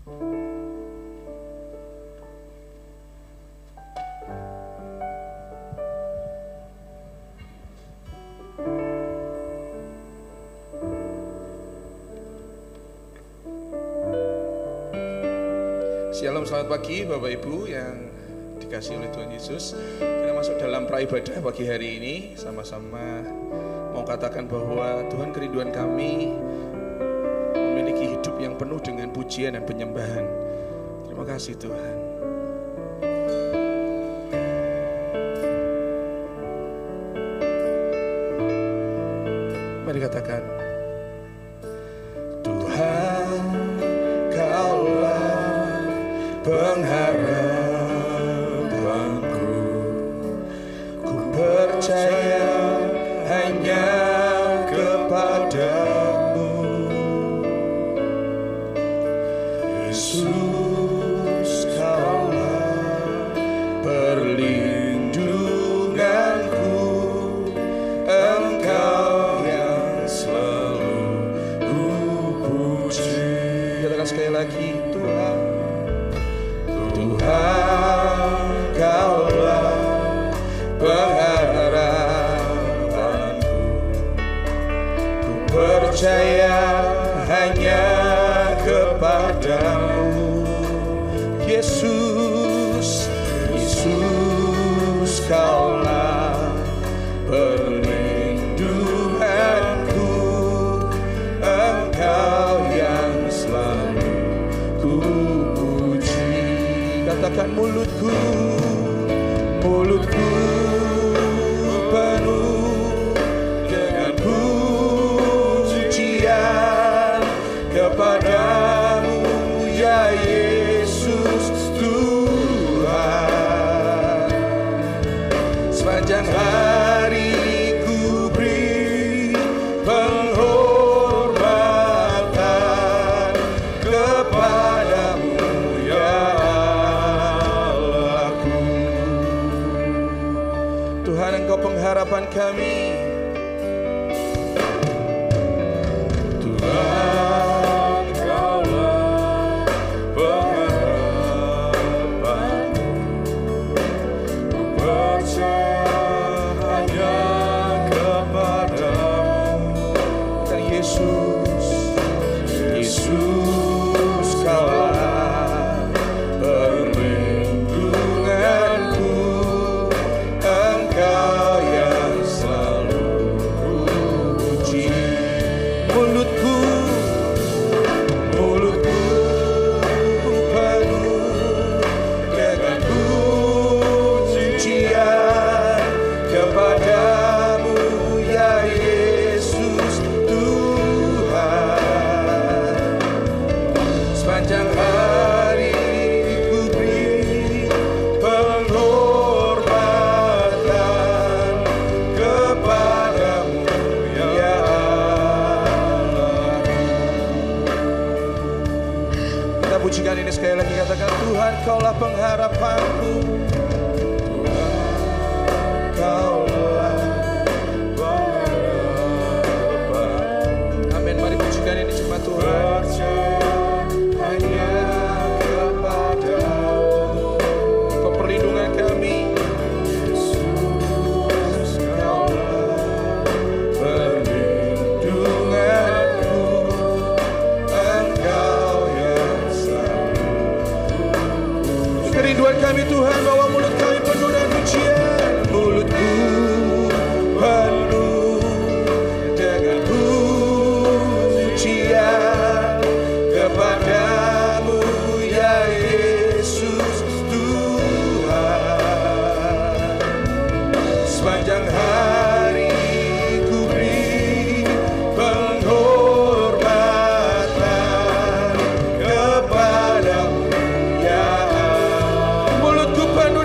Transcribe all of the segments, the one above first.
Shalom, selamat pagi Bapak Ibu yang dikasihi oleh Tuhan Yesus. Kita masuk dalam praibadah pagi hari ini. Sama-sama mau katakan bahwa Tuhan, kerinduan kami memiliki hidup yang penuh dengan pujian dan penyembahan. Terima kasih Tuhan. Mari katakan, Tuhan, Kaulah pengharapanku, ku percaya hanya kepadamu. Yesus, Kaulah perlindunganku, Engkau yang selalu ku puji. Katakan sekali lagi, Tuhan, Kaulah pengharapanku, ku percaya hanya kepadamu. Yesus, Yesus, Kaulah perlindunganku, Engkau yang selalu ku puji. Katakan, mulutku penuh dengan pujian kepadamu, ya Yesus Tuhan. Sepanjang hari ku beri penghormatan kepadamu, ya Tuhan. Engkau pengharapan kami. Tuhan, Kaulah pengharapanku, ku percaya hanya kepadamu. Dan Yesus, Yesus, Kaulah perlindunganku, Engkau yang selalu ku puji. Mulutku penuh dengan pujian kepadamu, ya Yesus Tuhan. Sepanjang hari ku beri penghormatan kepadamu, ya Allah. Kita pujikan ini sekali lagi, katakan, Tuhan, Kaulah pengharapanku, Tuhan, Kaulah pengharapanku. Amin. Mari pujikan ini cuma Tuhan. Hanya kepadamu, Kau perlindungan kami. Yesus, Kaulah perlindunganku, Engkau yang selalu. Kerinduan kami Tuhan, bahwa mulut kami penuh dengan pujian. Mulutku penuh dengan pujian kepadamu, ya Yesus Tuhan. Sepanjang hari ku beri penghormatan kepadamu, ya Allah. Mulutku penuh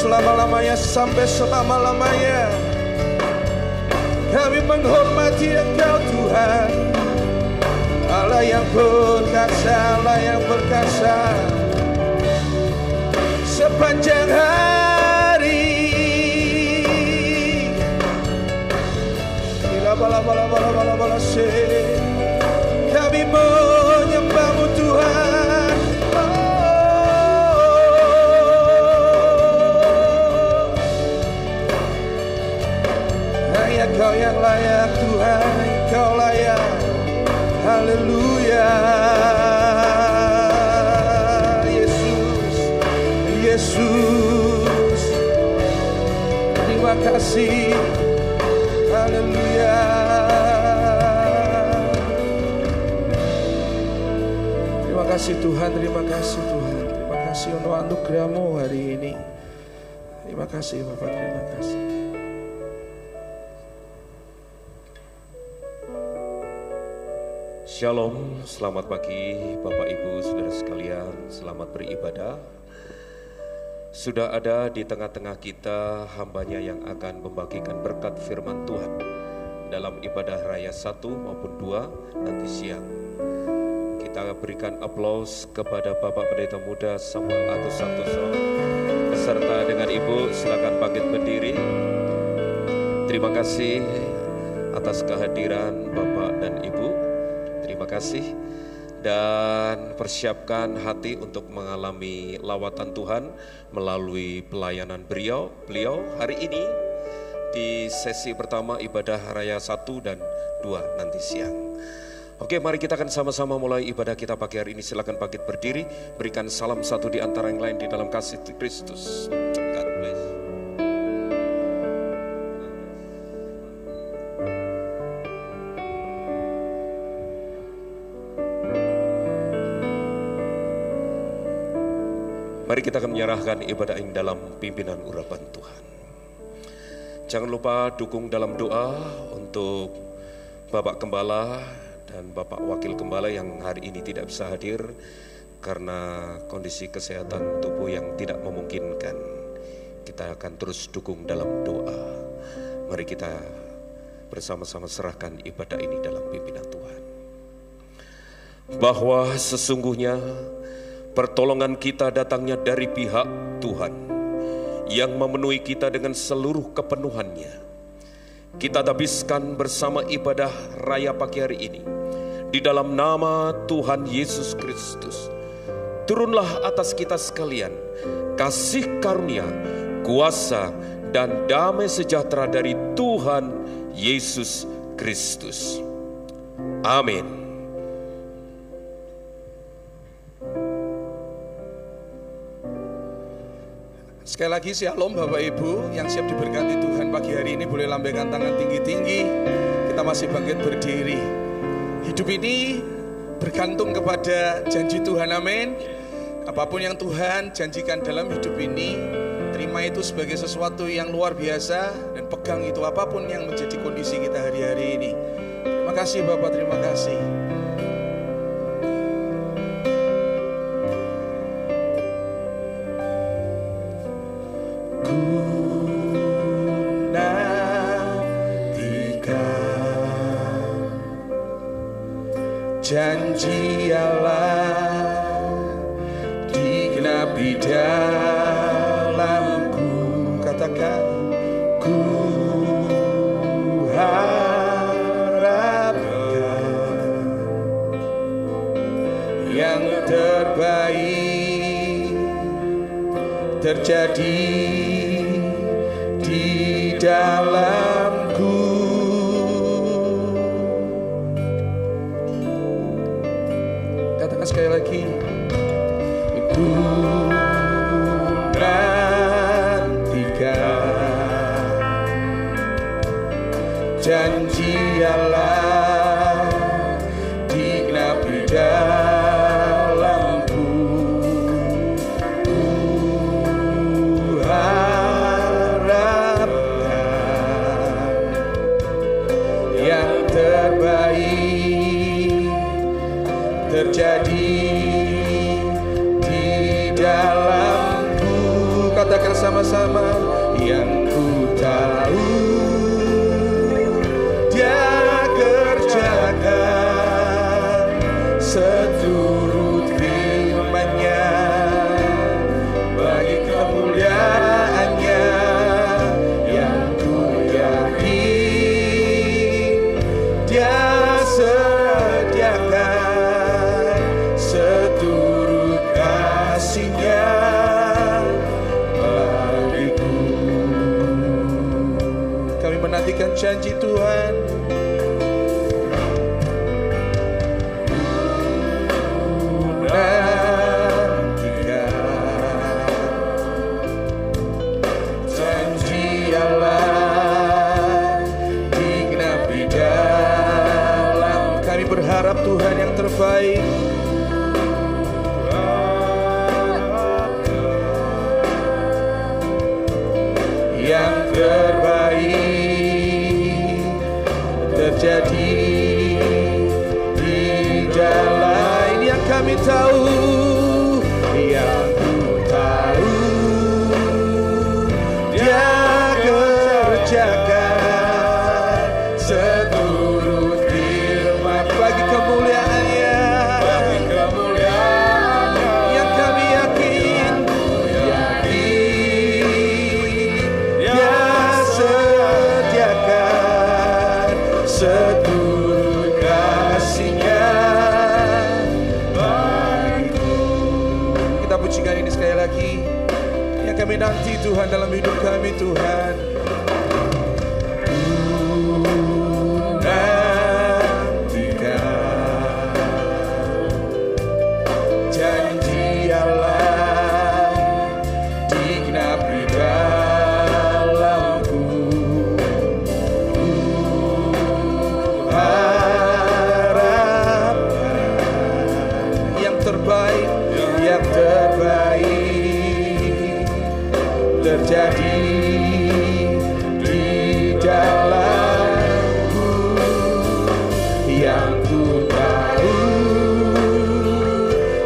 selama-lamanya sampai selama-lamanya. Kami menghormati Engkau Tuhan, Allah yang perkasa, Allah yang perkasa. Sepanjang hari kami menyembah-Mu Tuhan. Hanya Kau yang layak Tuhan, Kau layak. Haleluya. Yesus, Yesus, terima kasih. Haleluya. Terima kasih Tuhan, terima kasih Tuhan. Terima kasih untuk anugerah-Mu hari ini. Terima kasih Bapak, terima kasih. Shalom, selamat pagi Bapak Ibu Saudara sekalian, selamat beribadah. Sudah ada di tengah-tengah kita hamba-Nya yang akan membagikan berkat firman Tuhan dalam ibadah raya 1 maupun 2 nanti siang. Kita berikan aplaus kepada Bapak Pendeta Muda Samuel Agus Santoso beserta dengan Ibu, silakan bangkit berdiri. Terima kasih atas kehadiran Bapak dan Ibu. Terima kasih, dan persiapkan hati untuk mengalami lawatan Tuhan melalui pelayanan beliau hari ini di sesi pertama ibadah raya 1 dan 2 nanti siang. Oke, mari kita akan sama-sama mulai ibadah kita pagi hari ini. Silakan bangkit berdiri, berikan salam satu di antara yang lain di dalam kasih Kristus. God bless. Mari kita akan menyerahkan ibadah ini dalam pimpinan urapan Tuhan. Jangan lupa dukung dalam doa untuk Bapak Gembala dan Bapak Wakil Gembala yang hari ini tidak bisa hadir karena kondisi kesehatan tubuh yang tidak memungkinkan. Kita akan terus dukung dalam doa. Mari kita bersama-sama serahkan ibadah ini dalam pimpinan Tuhan. Bahwa sesungguhnya pertolongan kita datangnya dari pihak Tuhan yang memenuhi kita dengan seluruh kepenuhannya. Kita habiskan bersama ibadah raya pagi hari ini di dalam nama Tuhan Yesus Kristus. Turunlah atas kita sekalian kasih karunia, kuasa, dan damai sejahtera dari Tuhan Yesus Kristus. Amin. Sekali lagi shalom Bapak Ibu yang siap diberkati Tuhan pagi hari ini, boleh lambaikan tangan tinggi-tinggi. Kita masih bangkit berdiri. Hidup ini bergantung kepada janji Tuhan, amin. Apapun yang Tuhan janjikan dalam hidup ini, terima itu sebagai sesuatu yang luar biasa dan pegang itu apapun yang menjadi kondisi kita hari-hari ini. Terima kasih Bapak, terima kasih. Janji Allah digenapi dalamku, katakan ku harapkan yang terbaik terjadi di dalamku. Sekali lagi, ku nantikan janji Allah digenapi dalamku. Ku harapkan yang terbaik terjadi di dalamku. Katakan sama-sama. Yang ku tahu Dia kerjakan seturut firman-Nya bagi kemuliaan-Nya. Yang ku yakin Dia sediakan seturut kasih-Nya bagiku. Kami menantikan janji Tuhan. Berharap Tuhan yang terbaik. Yang terbaik terjadi di dalam yang kami tahu. Yang ku tahu Dia kerjakan seturut bagi kemuliaan-Nya, yang kami yakin, Dia sediakan seturut kasih-Nya bagiku. Kita pujikan ini sekali lagi. Yang kami nanti Tuhan dalam hidup kami Tuhan. Terjadi di dalamku. Yang ku tahu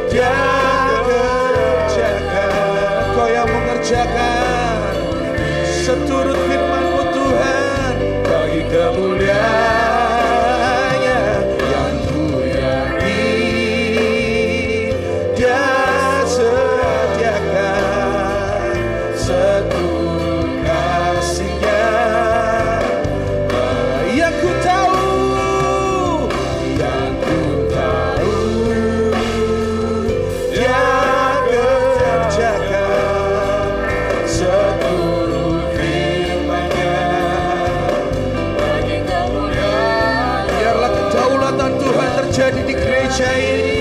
Dia kerjakan, Kau yang mengerjakan seturut firman-Mu Tuhan bagi kemuliaan-Nya. Yang ku yakin Dia sediakan seturut kasih-Nya. Yang ku tahu Dia kerjakan seturut firman-Nya bagi kemuliaan. Biarlah kedaulatan Tuhan terjadi di gereja ini.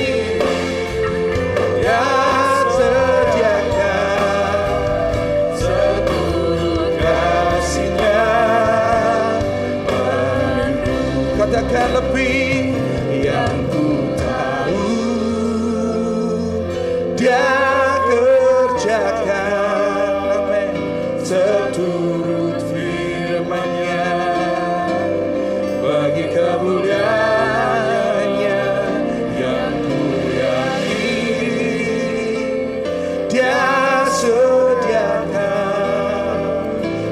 Katakan lebih. Yang ku tahu Dia kerjakan, amin, seturut firman-Nya bagi kemuliaan-Nya. Yang ku yakin Dia sediakan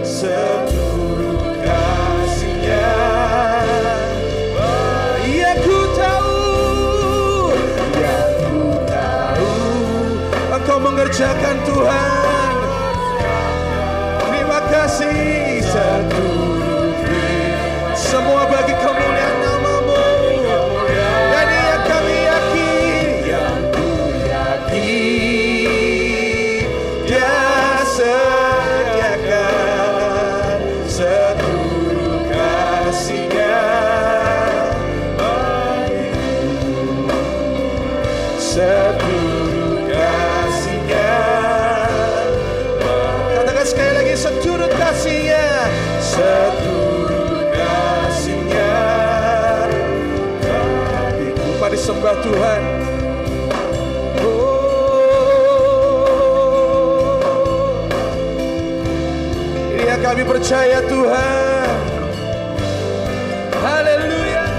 seturut kasih-Nya. Engkau mengerjakan Tuhan. Terima kasih seturut semua bagi kemuliaan nama-Mu. Dan yang kami yakin, yang ku yakin Dia sediakan seturut kasih-Nya bagiku. Seturut kasih-Nya. Katakan sekali lagi, seturut kasih-Nya. Seturut kasih-Nya bagiku. Mari sembah Tuhan. Ini yang kami percaya Tuhan. Haleluya.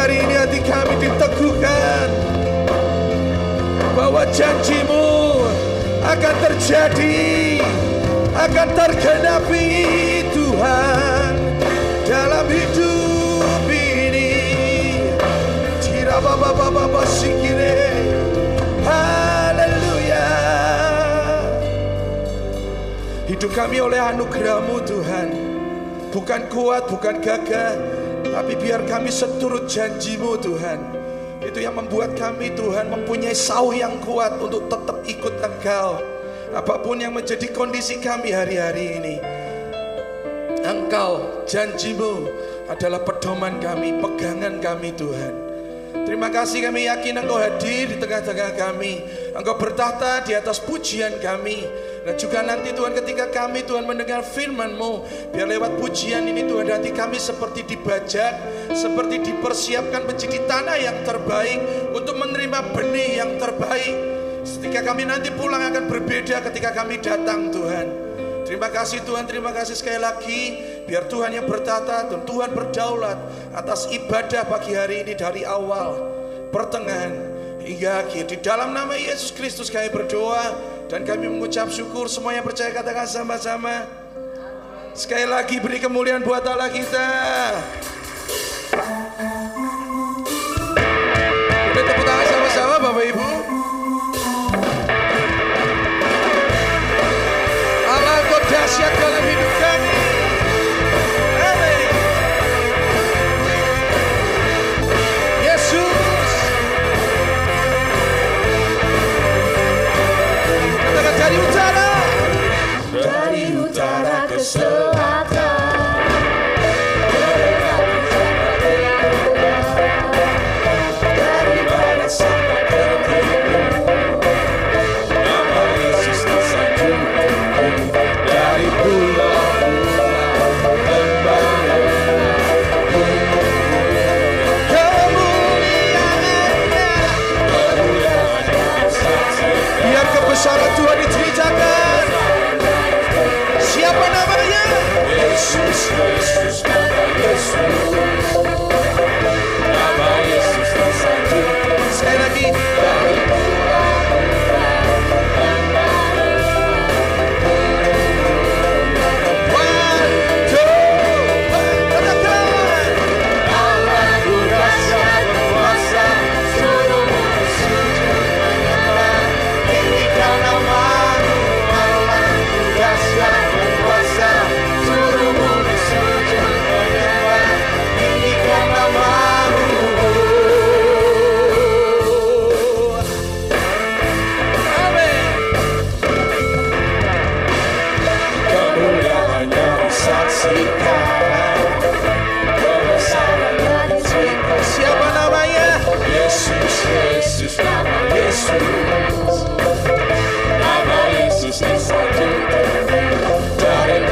hari ini hati kami diteguhkan bahwa janji-Mu akan terjadi, akan tergenapi Tuhan dalam hidup ini. Cirababababa sikire. Haleluya. Hidup kami oleh anugerah-Mu Tuhan, bukan kuat, bukan gagah, tapi biar kami seturut janji-Mu Tuhan. Itu yang membuat kami Tuhan mempunyai sauh yang kuat untuk tetap ikut Engkau. Apapun yang menjadi kondisi kami hari-hari ini, Engkau, janji-Mu adalah pedoman kami, pegangan kami Tuhan. Terima kasih, kami yakin Engkau hadir di tengah-tengah kami. Engkau bertahta di atas pujian kami. Dan juga nanti Tuhan ketika kami Tuhan mendengar firman-Mu, biar lewat pujian ini Tuhan hati kami seperti dibajak, seperti dipersiapkan menjadi tanah yang terbaik untuk menerima benih yang terbaik. Ketika kami nanti pulang akan berbeda ketika kami datang Tuhan. Terima kasih Tuhan, terima kasih sekali lagi. Biar Tuhan yang bertata dan Tuhan berdaulat atas ibadah pagi hari ini dari awal, pertengahan hingga akhir. Di dalam nama Yesus Kristus kami berdoa dan kami mengucap syukur. Semua yang percaya katakan sama-sama. Sekali lagi beri kemuliaan buat Allah kita. Boleh tepuk tangan sama-sama Bapak Ibu. Allah Kau dahsyat dalam hidup kami. Amin. Yesus. Katakan dari utara ke selatan. Dari barat sampai ke timur. Nama Yesus tersanjung dari pulau-pulau dan kemuliaannya biar kebesaran Tuhan diceritakan. Siapa namanya? Yesus, Yesus, nama Yesus. Nama Yesus tersanjung. Sekali lagi. Siapa namanya? Yesus, Yesus, nama Yesus. Nama Yesus tersanjung dari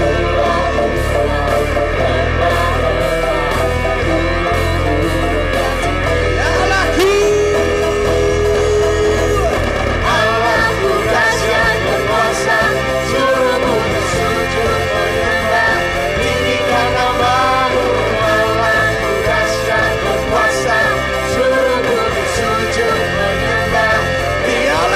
Allahku dahsyat berkuasa, suruhmu bersujud menyembah, tinggikan nama-Mu. Allahku dahsyat berkuasa, suruhmu bersujud menyembah, Dialah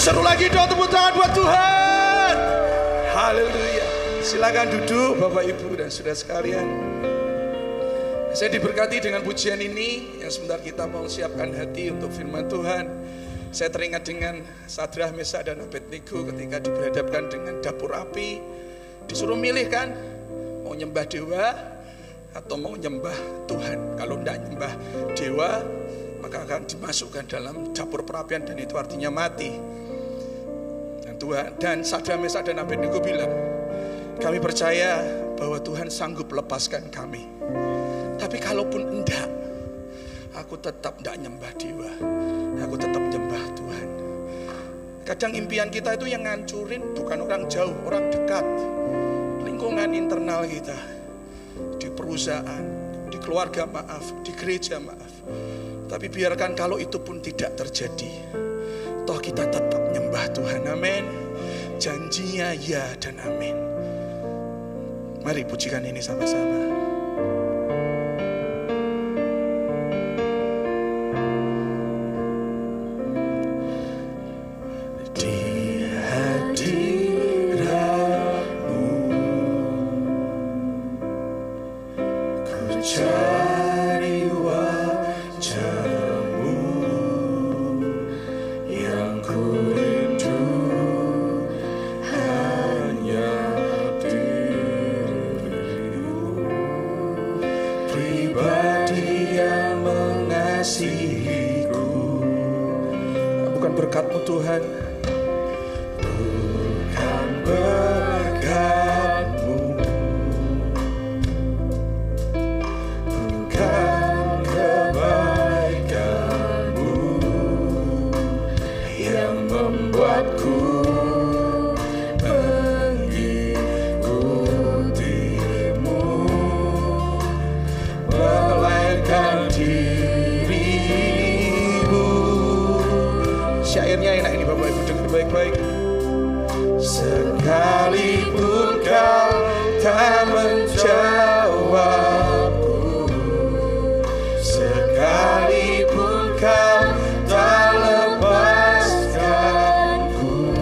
seru lagi dong, tepuk tangan buat Tuhan. Haleluya. Silakan duduk Bapak Ibu dan saudara sekalian. Saya diberkati dengan pujian ini yang sebentar kita mau siapkan hati untuk firman Tuhan. Saya teringat dengan Sadrah, Mesak dan Abednego ketika diberhadapkan dengan dapur api. Disuruh milih kan, mau nyembah dewa atau mau nyembah Tuhan. Kalau tidak nyembah dewa, maka akan dimasukkan dalam dapur perapian dan itu artinya mati. Dan Tuhan dan Sadrah, Mesak dan Abednego bilang, kami percaya bahwa Tuhan sanggup lepaskan kami. Tapi kalaupun enggak, aku tetap enggak nyembah dewa. Aku tetap nyembah Tuhan. Kadang impian kita itu yang ngancurin bukan orang jauh, orang dekat. Lingkungan internal kita. Di perusahaan, di keluarga maaf, di gereja maaf. Tapi biarkan kalau itu pun tidak terjadi. Toh kita tetap nyembah Tuhan, amin. Janjinya ya dan amin. Mari pujikan ini sama-sama. Berkat-Mu Tuhan, bukan berkat-Mu, bukan kebaikan-Mu yang membuatku mengikuti-Mu, melainkan syairnya enak ini Bapak Ibu, dengar baik-baik. Sekalipun kau tak menjawabku, sekalipun kau tak lepaskanku,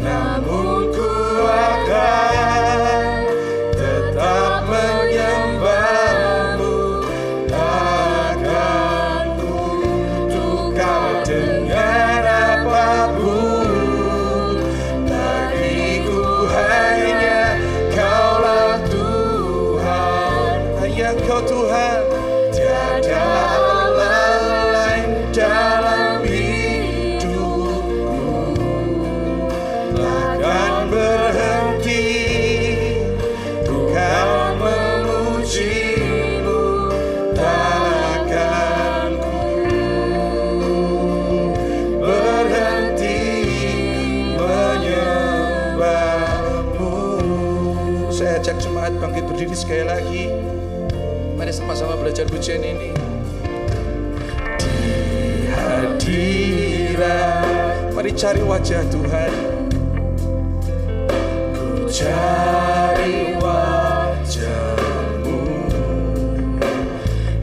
namun ku akan tetap menyembah-Mu. Takkan ku tukar dengan apapun, bagiku hanya Kaulah Tuhan, hanya Kau Tuhan, tiada Allah lain dalam hidupku. Takkan berhenti Tuhan memuji-Mu, takkan ku berhenti menyembah-Mu. Saya ajak jemaat bangkit berdiri sekali lagi. Mari sama-sama belajar pujian ini. Di hadirat, mari cari wajah Tuhan. Ku cari wajah-Mu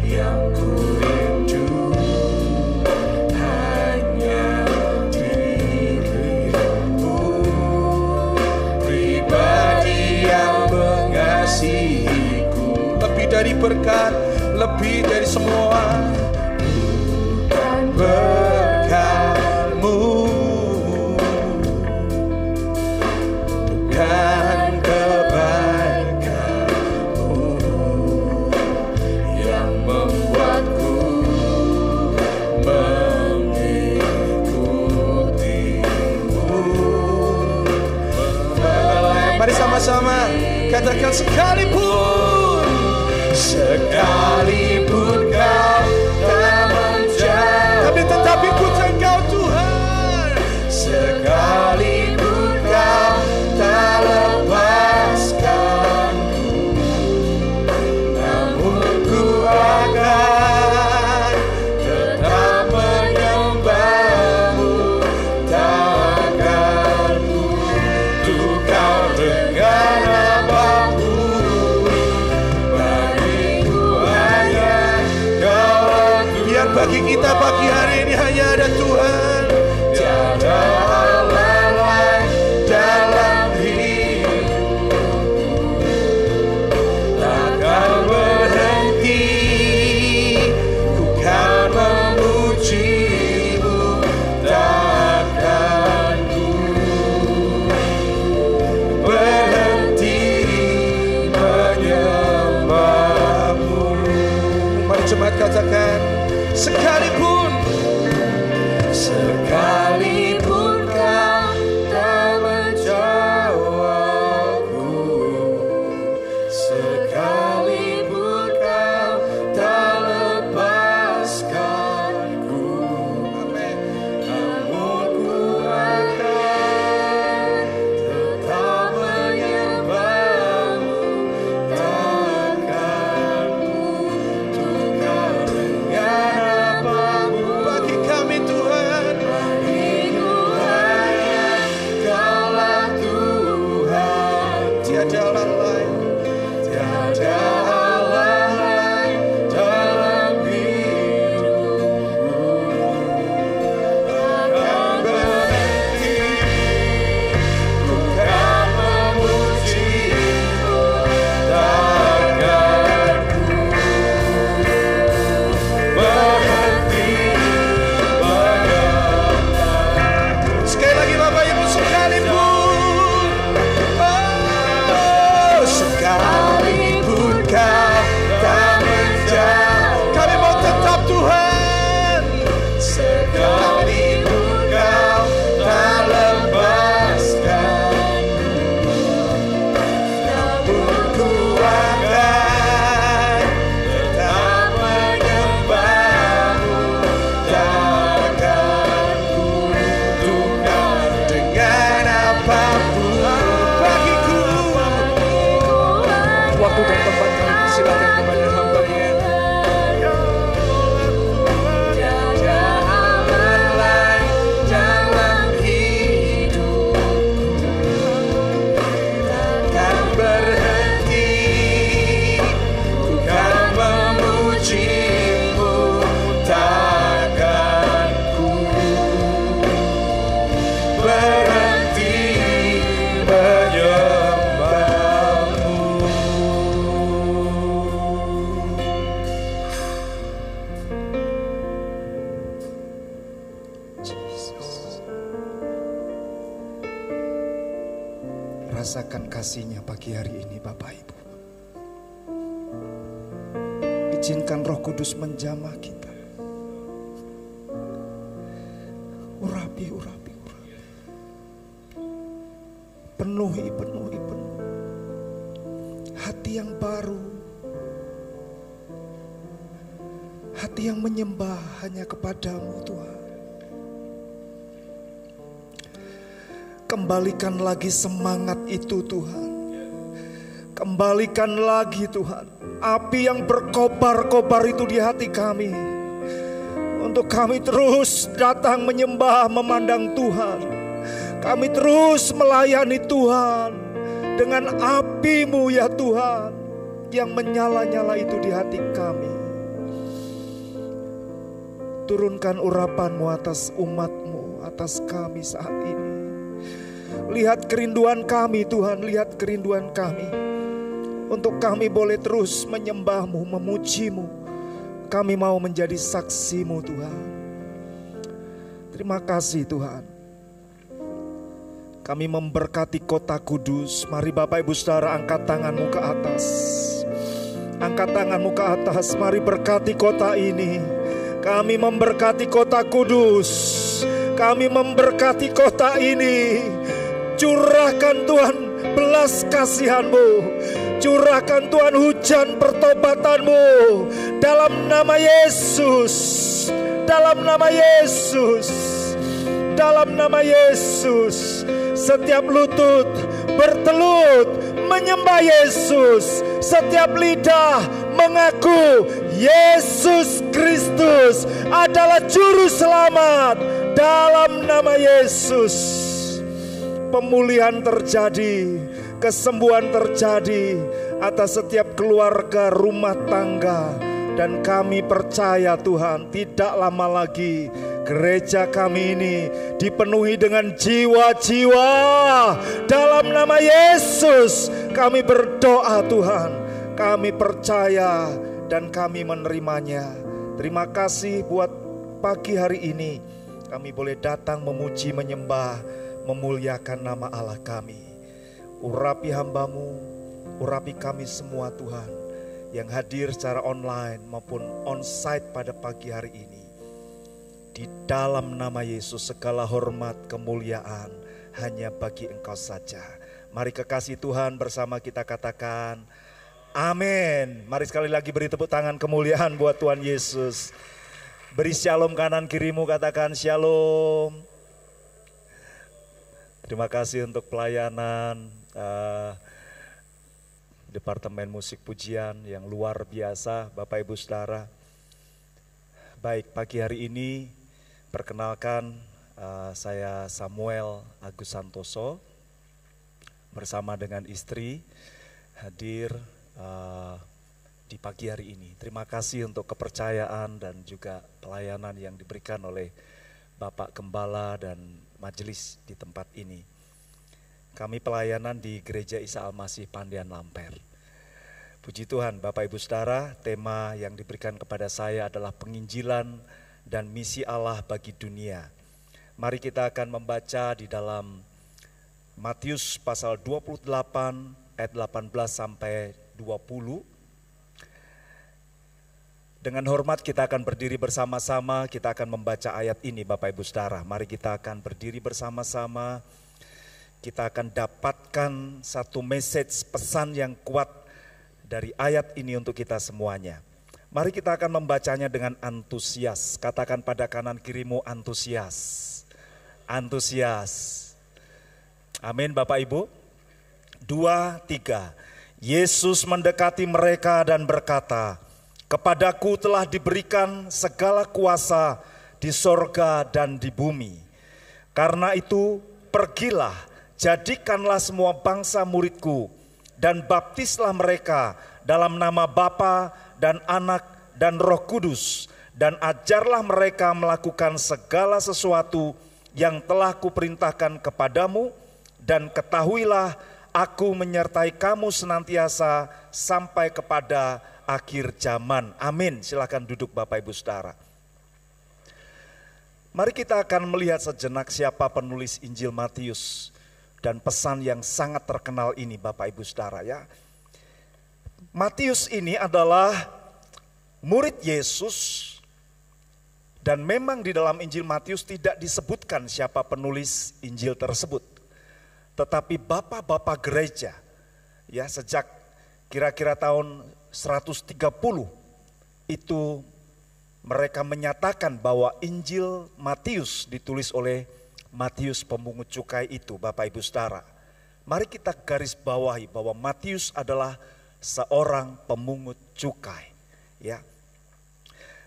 yang ku rindu, hanya diri-Mu, pribadi yang mengasihiku. Lebih dari berkat, lebih dari semua, bukan berkat-Mu, bukan kebaikan-Mu yang membuatku mengikuti-Mu. Mari sama-sama katakan, sekalipun, sekalipun kau tak menjauh, tapi tetap ikut Engkau Tuhan. Sekalipun kau tak lepaskanku, namun ku akan tetap menyembah-Mu. Takkan ku tukar dengan apapun, bagiku hanya sekalipun kau tak menjawabku, sekalipun kau tak lepaskanku, namun ku akan tetap menyembahmu, takkan ku tukar dengan apapun. bagi kami Tuhan. Bagiku hanya Kaulah Tuhan, Tiada Allah lain, tiada Allah lain dalam hidupku. Takkan berhenti ku kan memuji-Mu, takkan ku berhenti menyembah. sekali lagi Bapak Ibu, sekalipun, oh, sekalipun kau tak menjauh, kami mau tetap Tuhan. Sekalipun kau tak lepaskan, namun ku akan tetap menyembahmu, takkan ku tukar Dengan apapun bagiku, waktu dan tempat kami persilakan kepada hamba-Nya. tiada Allah lain dalam hidupku. Takkan berhenti ku kan memuji-Mu, takkan ku berhenti menyembahmu. Rasakan kasih-Nya pagi hari ini Bapak Ibu. Izinkan Roh Kudus menjamah kita. Urapi. Penuhi. Hati yang baru. Hati yang menyembah hanya kepadamu Tuhan. Kembalikan lagi semangat itu Tuhan. Kembalikan lagi Tuhan api yang berkobar-kobar itu di hati kami, untuk kami terus datang menyembah, memandang Tuhan. Kami terus melayani Tuhan dengan api-Mu ya Tuhan, yang menyala-nyala itu di hati kami. Turunkan urapan-Mu atas umat-Mu, atas kami saat ini. Lihat kerinduan kami Tuhan, lihat kerinduan kami, untuk kami boleh terus menyembah-Mu, memuji-Mu. Kami mau menjadi saksi-Mu Tuhan. Terima kasih Tuhan. Kami memberkati kota Kudus. Mari Bapak Ibu Saudara, angkat tanganmu ke atas. Angkat tanganmu ke atas, mari berkati kota ini. Kami memberkati kota Kudus. Kami memberkati kota ini. Curahkan Tuhan belas kasihan-Mu. Curahkan Tuhan hujan pertobatan-Mu. Dalam nama Yesus. Dalam nama Yesus. Dalam nama Yesus. Setiap lutut bertelut menyembah Yesus. Setiap lidah mengaku Yesus Kristus adalah juru selamat. Dalam nama Yesus. Pemulihan terjadi, kesembuhan terjadi atas setiap keluarga, rumah tangga. Dan kami percaya Tuhan, tidak lama lagi gereja kami ini dipenuhi dengan jiwa-jiwa. Dalam nama Yesus kami berdoa Tuhan, kami percaya dan kami menerimanya. Terima kasih buat pagi hari ini kami boleh datang memuji, menyembah, memuliakan nama Allah kami. Urapi hamba-Mu, urapi kami semua Tuhan, yang hadir secara online maupun on-site pada pagi hari ini. Di dalam nama Yesus segala hormat kemuliaan hanya bagi Engkau saja. Mari kekasih Tuhan bersama kita katakan amin. Mari sekali lagi beri tepuk tangan kemuliaan buat Tuhan Yesus. Beri shalom kanan kirimu, katakan shalom. Terima kasih untuk pelayanan Departemen Musik Pujian yang luar biasa, Bapak Ibu Saudara. Baik, pagi hari ini perkenalkan saya Samuel Agus Santoso bersama dengan istri hadir di pagi hari ini. Terima kasih untuk kepercayaan dan juga pelayanan yang diberikan oleh Bapak Gembala dan majelis di tempat ini. Kami pelayanan di Gereja Isa Al-Masih Pandian Lamper. Puji Tuhan, Bapak Ibu Saudara, tema yang diberikan kepada saya adalah penginjilan dan misi Allah bagi dunia. Mari kita akan membaca di dalam Matius pasal 28 ayat 18 sampai 20. Dengan hormat kita akan berdiri bersama-sama, kita akan membaca ayat ini Bapak Ibu Saudara. Mari kita akan berdiri bersama-sama, kita akan dapatkan satu message pesan yang kuat dari ayat ini untuk kita semuanya. Mari kita akan membacanya dengan antusias, katakan pada kanan kirimu antusias. Antusias. Amin Bapak Ibu. 2, 3. Yesus mendekati mereka dan berkata, "Kepadaku telah diberikan segala kuasa di sorga dan di bumi. Karena itu pergilah, jadikanlah semua bangsa muridku, dan baptislah mereka dalam nama Bapa dan Anak dan Roh Kudus, dan ajarlah mereka melakukan segala sesuatu yang telah kuperintahkan kepadamu, dan ketahuilah aku menyertai kamu senantiasa sampai kepada akhir zaman." Amin. Silakan duduk Bapak Ibu Saudara. Mari kita akan melihat sejenak siapa penulis Injil Matius dan pesan yang sangat terkenal ini Bapak Ibu Saudara ya. Matius ini adalah murid Yesus dan memang di dalam Injil Matius tidak disebutkan siapa penulis Injil tersebut. Tetapi bapak-bapak gereja ya sejak kira-kira tahun 130 itu mereka menyatakan bahwa Injil Matius ditulis oleh Matius pemungut cukai itu Bapak Ibu Saudara. Mari kita garis bawahi bahwa Matius adalah seorang pemungut cukai ya.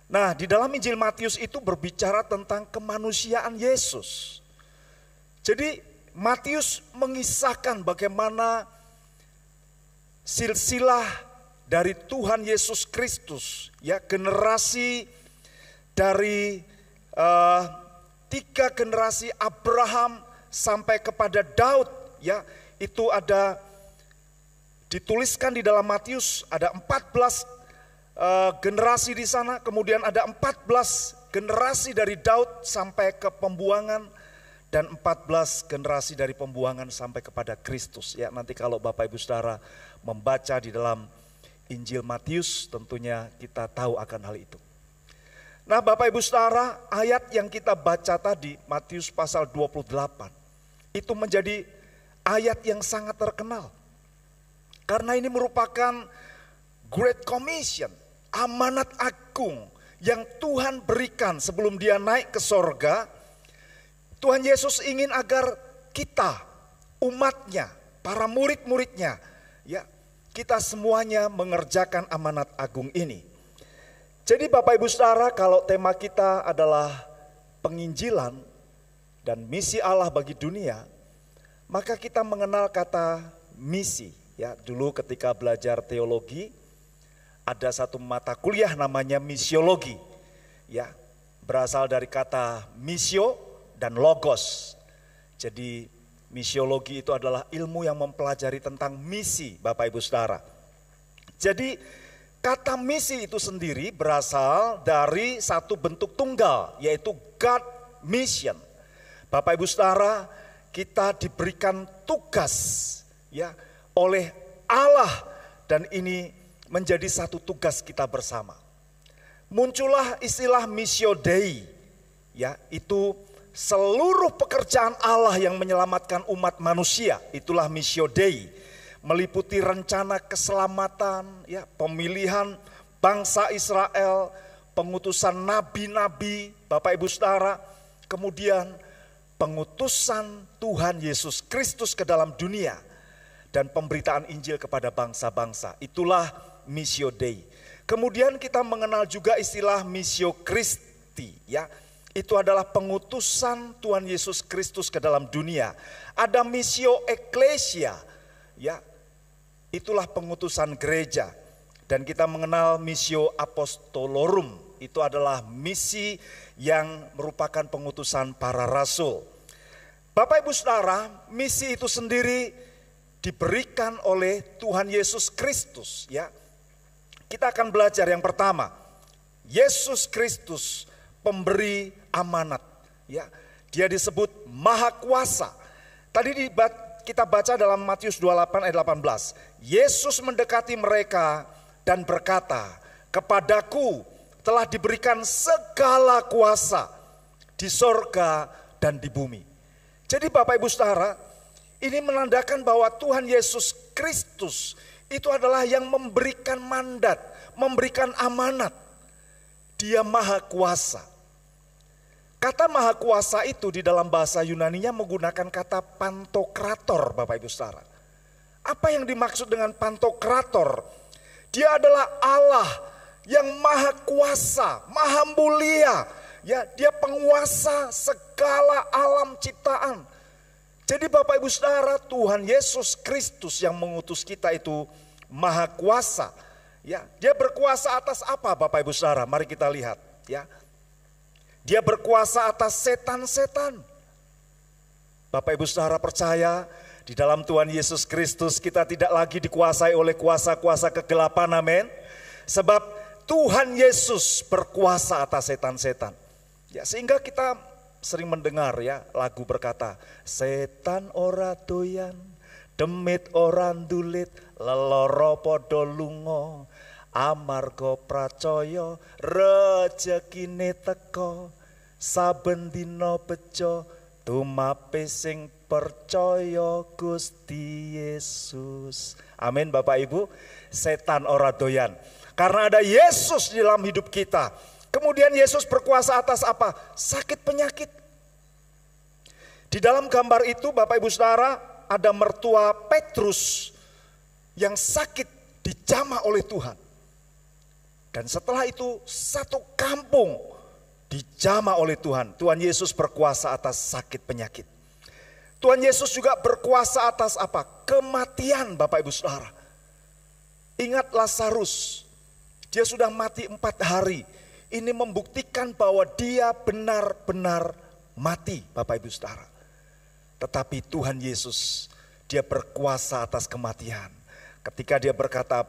Nah, di dalam Injil Matius itu berbicara tentang kemanusiaan Yesus. Jadi Matius mengisahkan bagaimana silsilah dari Tuhan Yesus Kristus, ya generasi dari 3 generasi Abraham sampai kepada Daud, ya itu ada dituliskan di dalam Matius ada 14 generasi di sana, kemudian ada 14 generasi dari Daud sampai ke pembuangan dan 14 generasi dari pembuangan sampai kepada Kristus. Ya nanti kalau Bapak Ibu Saudara membaca di dalam Injil Matius tentunya kita tahu akan hal itu. Nah Bapak Ibu Saudara, ayat yang kita baca tadi Matius pasal 28 itu menjadi ayat yang sangat terkenal. Karena ini merupakan Great Commission, amanat agung yang Tuhan berikan sebelum dia naik ke sorga. Tuhan Yesus ingin agar kita, umatnya, para murid-muridnya, ya kita semuanya mengerjakan amanat agung ini. Jadi Bapak Ibu Saudara, kalau tema kita adalah penginjilan dan misi Allah bagi dunia, maka kita mengenal kata misi. Ya, dulu ketika belajar teologi, ada satu mata kuliah namanya misiologi. Ya, berasal dari kata misio dan logos. Jadi misiologi itu adalah ilmu yang mempelajari tentang misi Bapak Ibu Saudara. Jadi kata misi itu sendiri berasal dari satu bentuk tunggal yaitu God mission. Bapak Ibu Saudara, kita diberikan tugas ya oleh Allah dan ini menjadi satu tugas kita bersama. Muncullah istilah Missio Dei, ya, itu seluruh pekerjaan Allah yang menyelamatkan umat manusia, itulah Missio Dei, meliputi rencana keselamatan, ya, pemilihan bangsa Israel, pengutusan nabi-nabi, Bapak Ibu Saudara, kemudian pengutusan Tuhan Yesus Kristus ke dalam dunia, dan pemberitaan Injil kepada bangsa-bangsa. Itulah Missio Dei. Kemudian kita mengenal juga istilah Missio Christi, ya. Itu adalah pengutusan Tuhan Yesus Kristus ke dalam dunia. Ada Missio Ecclesia, ya. Itulah pengutusan gereja. Dan kita mengenal Missio Apostolorum, itu adalah misi yang merupakan pengutusan para rasul. Bapak Ibu Saudara, misi itu sendiri diberikan oleh Tuhan Yesus Kristus, ya. Kita akan belajar yang pertama, Yesus Kristus pemberi amanat, ya. Dia disebut Maha Kuasa. Tadi kita baca dalam Matius 28 ayat 18. Yesus mendekati mereka dan berkata, "Kepadaku telah diberikan segala kuasa di sorga dan di bumi." Jadi Bapak Ibu Saudara, ini menandakan bahwa Tuhan Yesus Kristus itu adalah yang memberikan mandat, memberikan amanat. Dia Maha Kuasa. Kata Maha Kuasa itu di dalam bahasa Yunaninya menggunakan kata pantokrator, Bapak Ibu Saudara. Apa yang dimaksud dengan pantokrator? Dia adalah Allah yang Maha Kuasa, Maha Mulia. Ya, dia penguasa segala alam ciptaan. Jadi Bapak Ibu Saudara, Tuhan Yesus Kristus yang mengutus kita itu Maha Kuasa. Ya, dia berkuasa atas apa Bapak Ibu Saudara? Mari kita lihat, ya. Dia berkuasa atas setan-setan. Bapak Ibu Saudara percaya di dalam Tuhan Yesus Kristus kita tidak lagi dikuasai oleh kuasa-kuasa kegelapan, amin. Sebab Tuhan Yesus berkuasa atas setan-setan. Ya, sehingga kita sering mendengar, ya, lagu berkata, setan ora doyan, demit ora ndulit, leloro podo lunga, amarga pracaya rejekine teka, saben dina bejo tumape sing percaya Gusti Yesus. Amin Bapak Ibu, setan ora doyan. Karena ada Yesus di dalam hidup kita. Kemudian Yesus berkuasa atas apa? Sakit penyakit. Di dalam gambar itu Bapak Ibu Saudara ada mertua Petrus yang sakit dijamah oleh Tuhan. Dan setelah itu satu kampung dijamah oleh Tuhan. Tuhan Yesus berkuasa atas sakit penyakit. Tuhan Yesus juga berkuasa atas apa? Kematian Bapak Ibu Saudara. Ingat Lazarus, dia sudah mati 4 hari. Ini membuktikan bahwa dia benar-benar mati Bapak Ibu Saudara. Tetapi Tuhan Yesus, dia berkuasa atas kematian. Ketika dia berkata,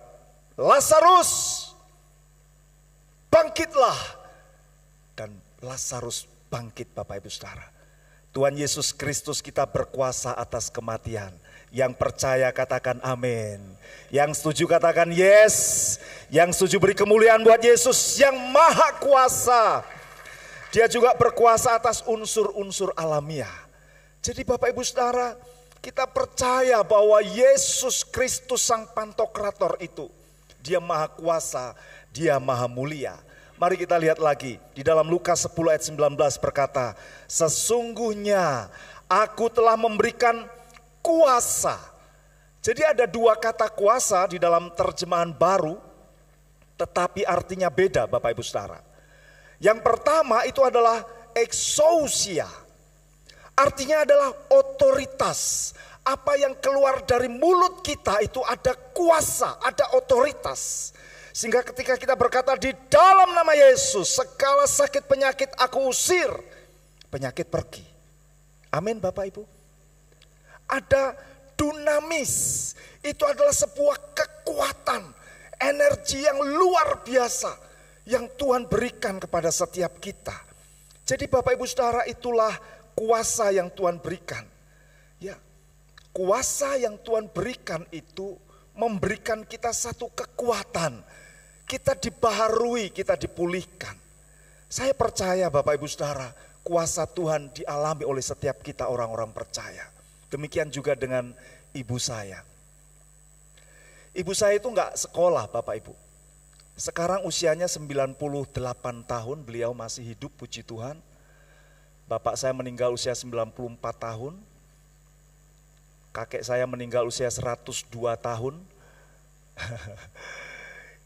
Lazarus, bangkitlah. Dan Lazarus bangkit Bapak Ibu Saudara. Tuhan Yesus Kristus kita berkuasa atas kematian. Yang percaya katakan amin. Yang setuju katakan yes. Yang setuju beri kemuliaan buat Yesus yang Maha Kuasa. Dia juga berkuasa atas unsur-unsur alamiah. Jadi Bapak Ibu Saudara, kita percaya bahwa Yesus Kristus sang pantokrator itu, dia Maha Kuasa, dia Maha Mulia. Mari kita lihat lagi di dalam Lukas 10 ayat 19 berkata, sesungguhnya aku telah memberikan kuasa. Jadi ada 2 kata kuasa di dalam terjemahan baru, tetapi artinya beda Bapak Ibu Saudara. Yang pertama itu adalah exousia, artinya adalah otoritas. Apa yang keluar dari mulut kita itu ada kuasa, ada otoritas. Sehingga ketika kita berkata di dalam nama Yesus, segala sakit penyakit aku usir, penyakit pergi. Amin Bapak Ibu. Ada dunamis, itu adalah sebuah kekuatan, energi yang luar biasa yang Tuhan berikan kepada setiap kita. Jadi Bapak Ibu Saudara, itulah kuasa yang Tuhan berikan. Ya, kuasa yang Tuhan berikan itu memberikan kita satu kekuatan. Kita dibaharui, kita dipulihkan. Saya percaya Bapak Ibu Saudara, kuasa Tuhan dialami oleh setiap kita orang-orang percaya. Demikian juga dengan ibu saya. Ibu saya itu enggak sekolah Bapak Ibu. Sekarang usianya 98 tahun, beliau masih hidup, puji Tuhan. Bapak saya meninggal usia 94 tahun. Kakek saya meninggal usia 102 tahun.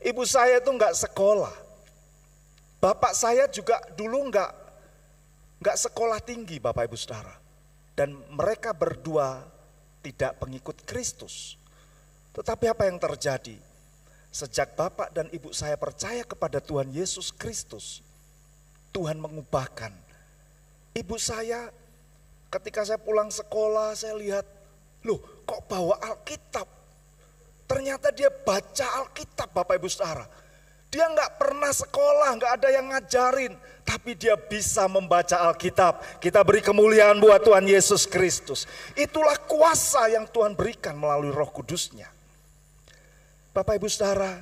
Ibu saya itu enggak sekolah. Bapak saya juga dulu enggak sekolah tinggi Bapak Ibu Saudara. Dan mereka berdua tidak pengikut Kristus. Tetapi apa yang terjadi? Sejak Bapak dan Ibu saya percaya kepada Tuhan Yesus Kristus, Tuhan mengubahkan. Ibu saya ketika saya pulang sekolah, saya lihat, loh kok bawa Alkitab? Ternyata dia baca Alkitab Bapak Ibu Saudara. Dia nggak pernah sekolah, nggak ada yang ngajarin, tapi dia bisa membaca Alkitab. Kita beri kemuliaan buat Tuhan Yesus Kristus. Itulah kuasa yang Tuhan berikan melalui Roh Kudus-Nya. Bapak Ibu Saudara,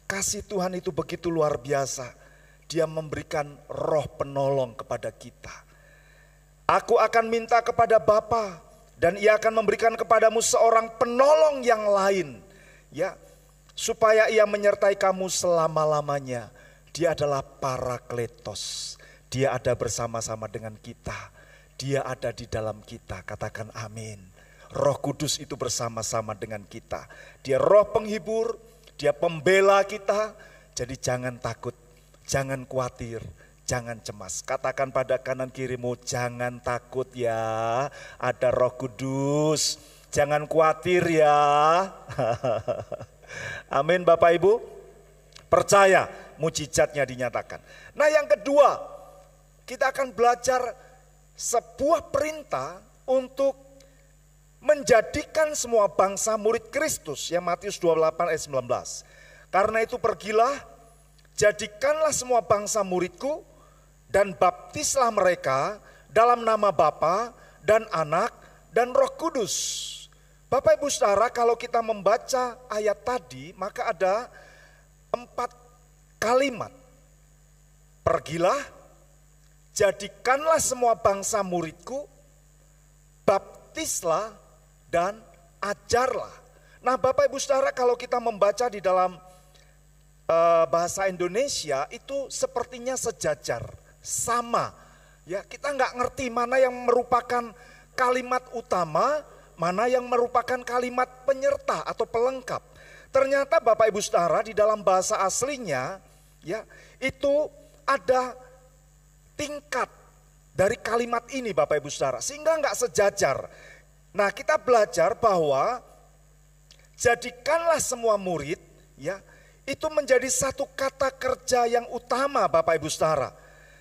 kasih Tuhan itu begitu luar biasa. Dia memberikan roh penolong kepada kita. Aku akan minta kepada Bapa dan ia akan memberikan kepadamu seorang penolong yang lain. Ya, supaya ia menyertai kamu selama-lamanya. Dia adalah Parakletos. Dia ada bersama-sama dengan kita. Dia ada di dalam kita. Katakan amin. Roh Kudus itu bersama-sama dengan kita. Dia roh penghibur, dia pembela kita. Jadi jangan takut, jangan khawatir, jangan cemas. Katakan pada kanan kirimu, jangan takut ya, ada Roh Kudus. Jangan khawatir ya. Amin Bapak Ibu. Percaya, mujizatnya dinyatakan. Nah yang kedua, kita akan belajar sebuah perintah untuk menjadikan semua bangsa murid Kristus, yang Matius 28 ayat 19. Karena itu pergilah, jadikanlah semua bangsa muridku, dan baptislah mereka dalam nama Bapa dan Anak dan Roh Kudus. Bapak Ibu Saudara, kalau kita membaca ayat tadi, maka ada 4 kalimat. Pergilah, jadikanlah semua bangsa muridku, baptislah, dan ajarlah. Nah Bapak Ibu Saudara, kalau kita membaca di dalam bahasa Indonesia itu sepertinya sejajar, sama. Ya, kita nggak ngerti mana yang merupakan kalimat utama, mana yang merupakan kalimat penyerta atau pelengkap. Ternyata Bapak Ibu Saudara, di dalam bahasa aslinya ya, itu ada tingkat dari kalimat ini Bapak Ibu Saudara, sehingga nggak sejajar. Nah kita belajar bahwa jadikanlah semua murid, ya, itu menjadi satu kata kerja yang utama Bapak Ibu Saudara.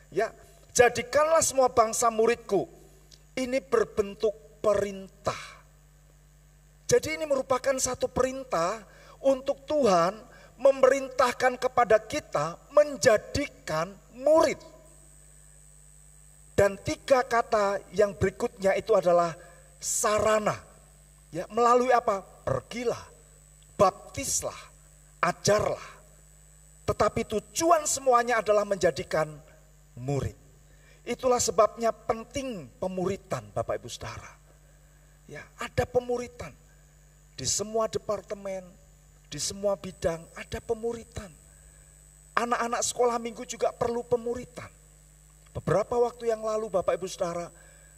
Ya, jadikanlah semua bangsa muridku. Ini berbentuk perintah. Jadi ini merupakan satu perintah untuk Tuhan memerintahkan kepada kita menjadikan murid. Dan 3 kata yang berikutnya itu adalah sarana. Ya, melalui apa? Pergilah, baptislah, ajarlah. Tetapi tujuan semuanya adalah menjadikan murid. Itulah sebabnya penting pemuritan Bapak Ibu Saudara. Ya, ada pemuritan. Di semua departemen, di semua bidang ada pemuritan. Anak-anak sekolah minggu juga perlu pemuritan. Beberapa waktu yang lalu Bapak Ibu Saudara,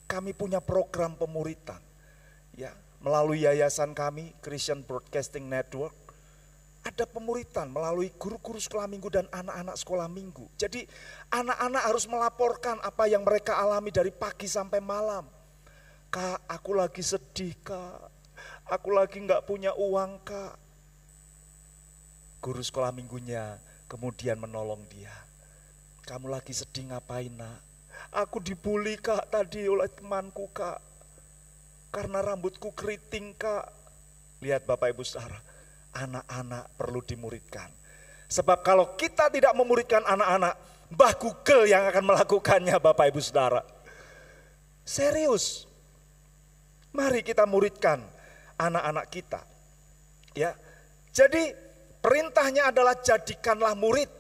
kami punya program pemuritan, ya, melalui yayasan kami, Christian Broadcasting Network. Ada pemuritan melalui guru-guru sekolah minggu dan anak-anak sekolah minggu. Jadi anak-anak harus melaporkan apa yang mereka alami dari pagi sampai malam. Kak, aku lagi sedih kak, aku lagi gak punya uang kak. Guru sekolah minggunya kemudian menolong dia. Kamu lagi sedih ngapain nak? Aku dibully kak tadi oleh temanku kak. Karena rambutku keriting kak. Lihat Bapak Ibu Saudara, anak-anak perlu dimuridkan. Sebab kalau kita tidak memuridkan anak-anak, Mbah Google yang akan melakukannya Bapak Ibu Saudara. Serius. Mari kita muridkan anak-anak kita. Ya. Jadi perintahnya adalah jadikanlah murid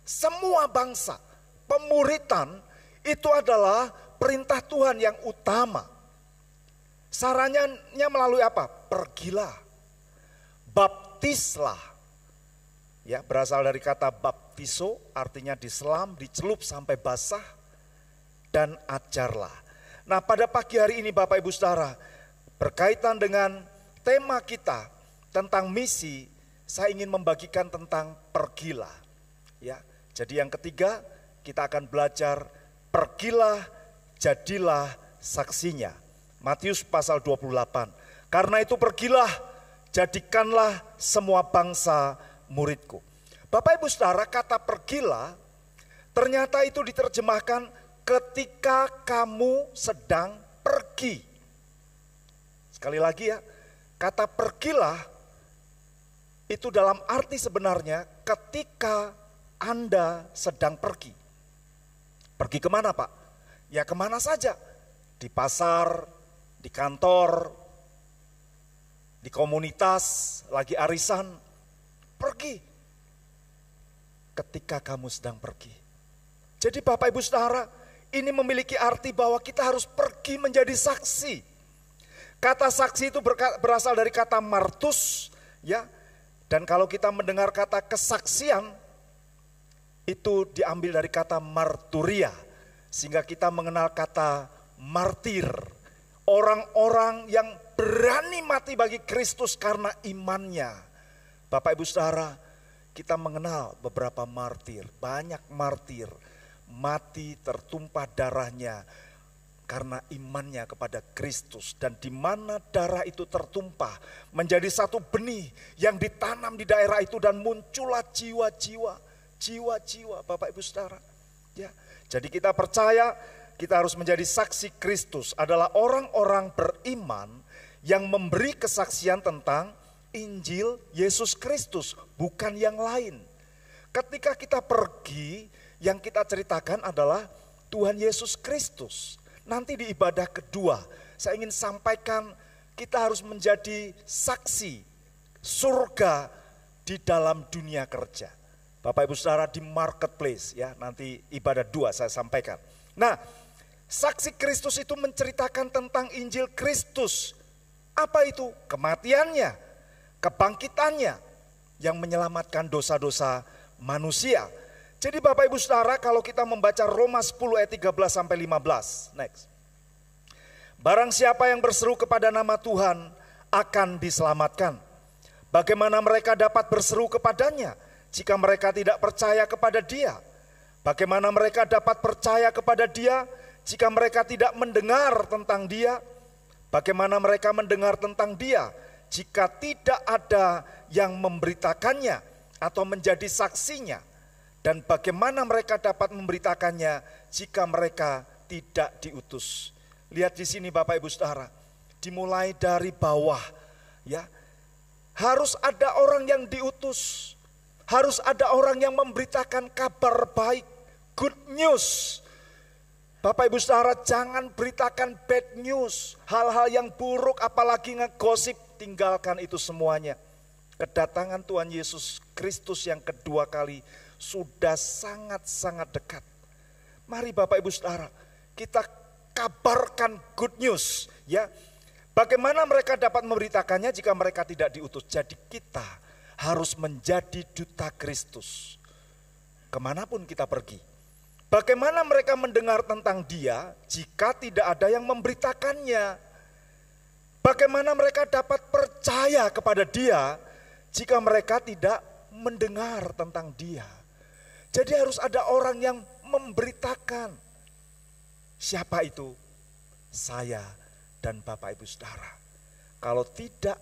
semua bangsa. Pemuritan itu adalah perintah Tuhan yang utama. Sarannya melalui apa? Pergilah, baptislah. Ya, berasal dari kata baptiso, artinya diselam, dicelup sampai basah, dan ajarlah. Nah, pada pagi hari ini Bapak Ibu Saudara, berkaitan dengan tema kita tentang misi, saya ingin membagikan tentang pergilah. Ya, jadi yang ketiga kita akan belajar pergilah, jadilah saksinya. Matius pasal 28. Karena itu pergilah, jadikanlah semua bangsa muridku. Bapak Ibu Saudara, kata pergilah ternyata itu diterjemahkan ketika kamu sedang pergi. Sekali lagi ya, kata pergilah itu dalam arti sebenarnya ketika Anda sedang pergi. Pergi kemana Pak? Ya kemana saja. Di pasar, di kantor, di komunitas, lagi arisan. Pergi. Ketika kamu sedang pergi. Jadi Bapak Ibu Saudara, ini memiliki arti bahwa kita harus pergi menjadi saksi. Kata saksi itu berasal dari kata martus, ya. Dan kalau kita mendengar kata kesaksian, itu diambil dari kata marturia. Sehingga kita mengenal kata martir. Orang-orang yang berani mati bagi Kristus karena imannya. Bapak Ibu Saudara, kita mengenal beberapa martir. Banyak martir mati tertumpah darahnya karena imannya kepada Kristus. Dan di mana darah itu tertumpah menjadi satu benih yang ditanam di daerah itu dan muncullah jiwa-jiwa Bapak Ibu Saudara. Ya, jadi kita percaya kita harus menjadi saksi Kristus adalah orang-orang beriman yang memberi kesaksian tentang Injil Yesus Kristus, bukan yang lain. Ketika kita pergi, yang kita ceritakan adalah Tuhan Yesus Kristus. Nanti di ibadah kedua, saya ingin sampaikan kita harus menjadi saksi surga di dalam dunia kerja. Bapak Ibu Saudara di marketplace ya, nanti ibadah 2 saya sampaikan. Nah, saksi Kristus itu menceritakan tentang Injil Kristus. Apa itu? Kematiannya, kebangkitannya yang menyelamatkan dosa-dosa manusia. Jadi Bapak Ibu Saudara, kalau kita membaca Roma 10 ayat 13 sampai 15. Next. Barang siapa yang berseru kepada nama Tuhan akan diselamatkan. Bagaimana mereka dapat berseru kepadanya jika mereka tidak percaya kepada Dia? Bagaimana mereka dapat percaya kepada Dia jika mereka tidak mendengar tentang Dia? Bagaimana mereka mendengar tentang Dia jika tidak ada yang memberitakannya atau menjadi saksinya? Dan bagaimana mereka dapat memberitakannya jika mereka tidak diutus? Lihat di sini Bapak Ibu Saudara, dimulai dari bawah ya. Harus ada orang yang diutus. Harus ada orang yang memberitakan kabar baik, good news. Bapak Ibu Saudara, jangan beritakan bad news, hal-hal yang buruk apalagi ngegosip, tinggalkan itu semuanya. Kedatangan Tuhan Yesus Kristus yang kedua kali sudah sangat-sangat dekat. Mari Bapak Ibu Saudara, kita kabarkan good news ya. Bagaimana mereka dapat memberitakannya jika mereka tidak diutus? Jadi kita harus menjadi duta Kristus kemanapun kita pergi. Bagaimana mereka mendengar tentang Dia jika tidak ada yang memberitakannya? Bagaimana mereka dapat percaya kepada Dia jika mereka tidak mendengar tentang Dia? Jadi harus ada orang yang memberitakan. Siapa itu? Saya dan Bapak Ibu Saudara. Kalau tidak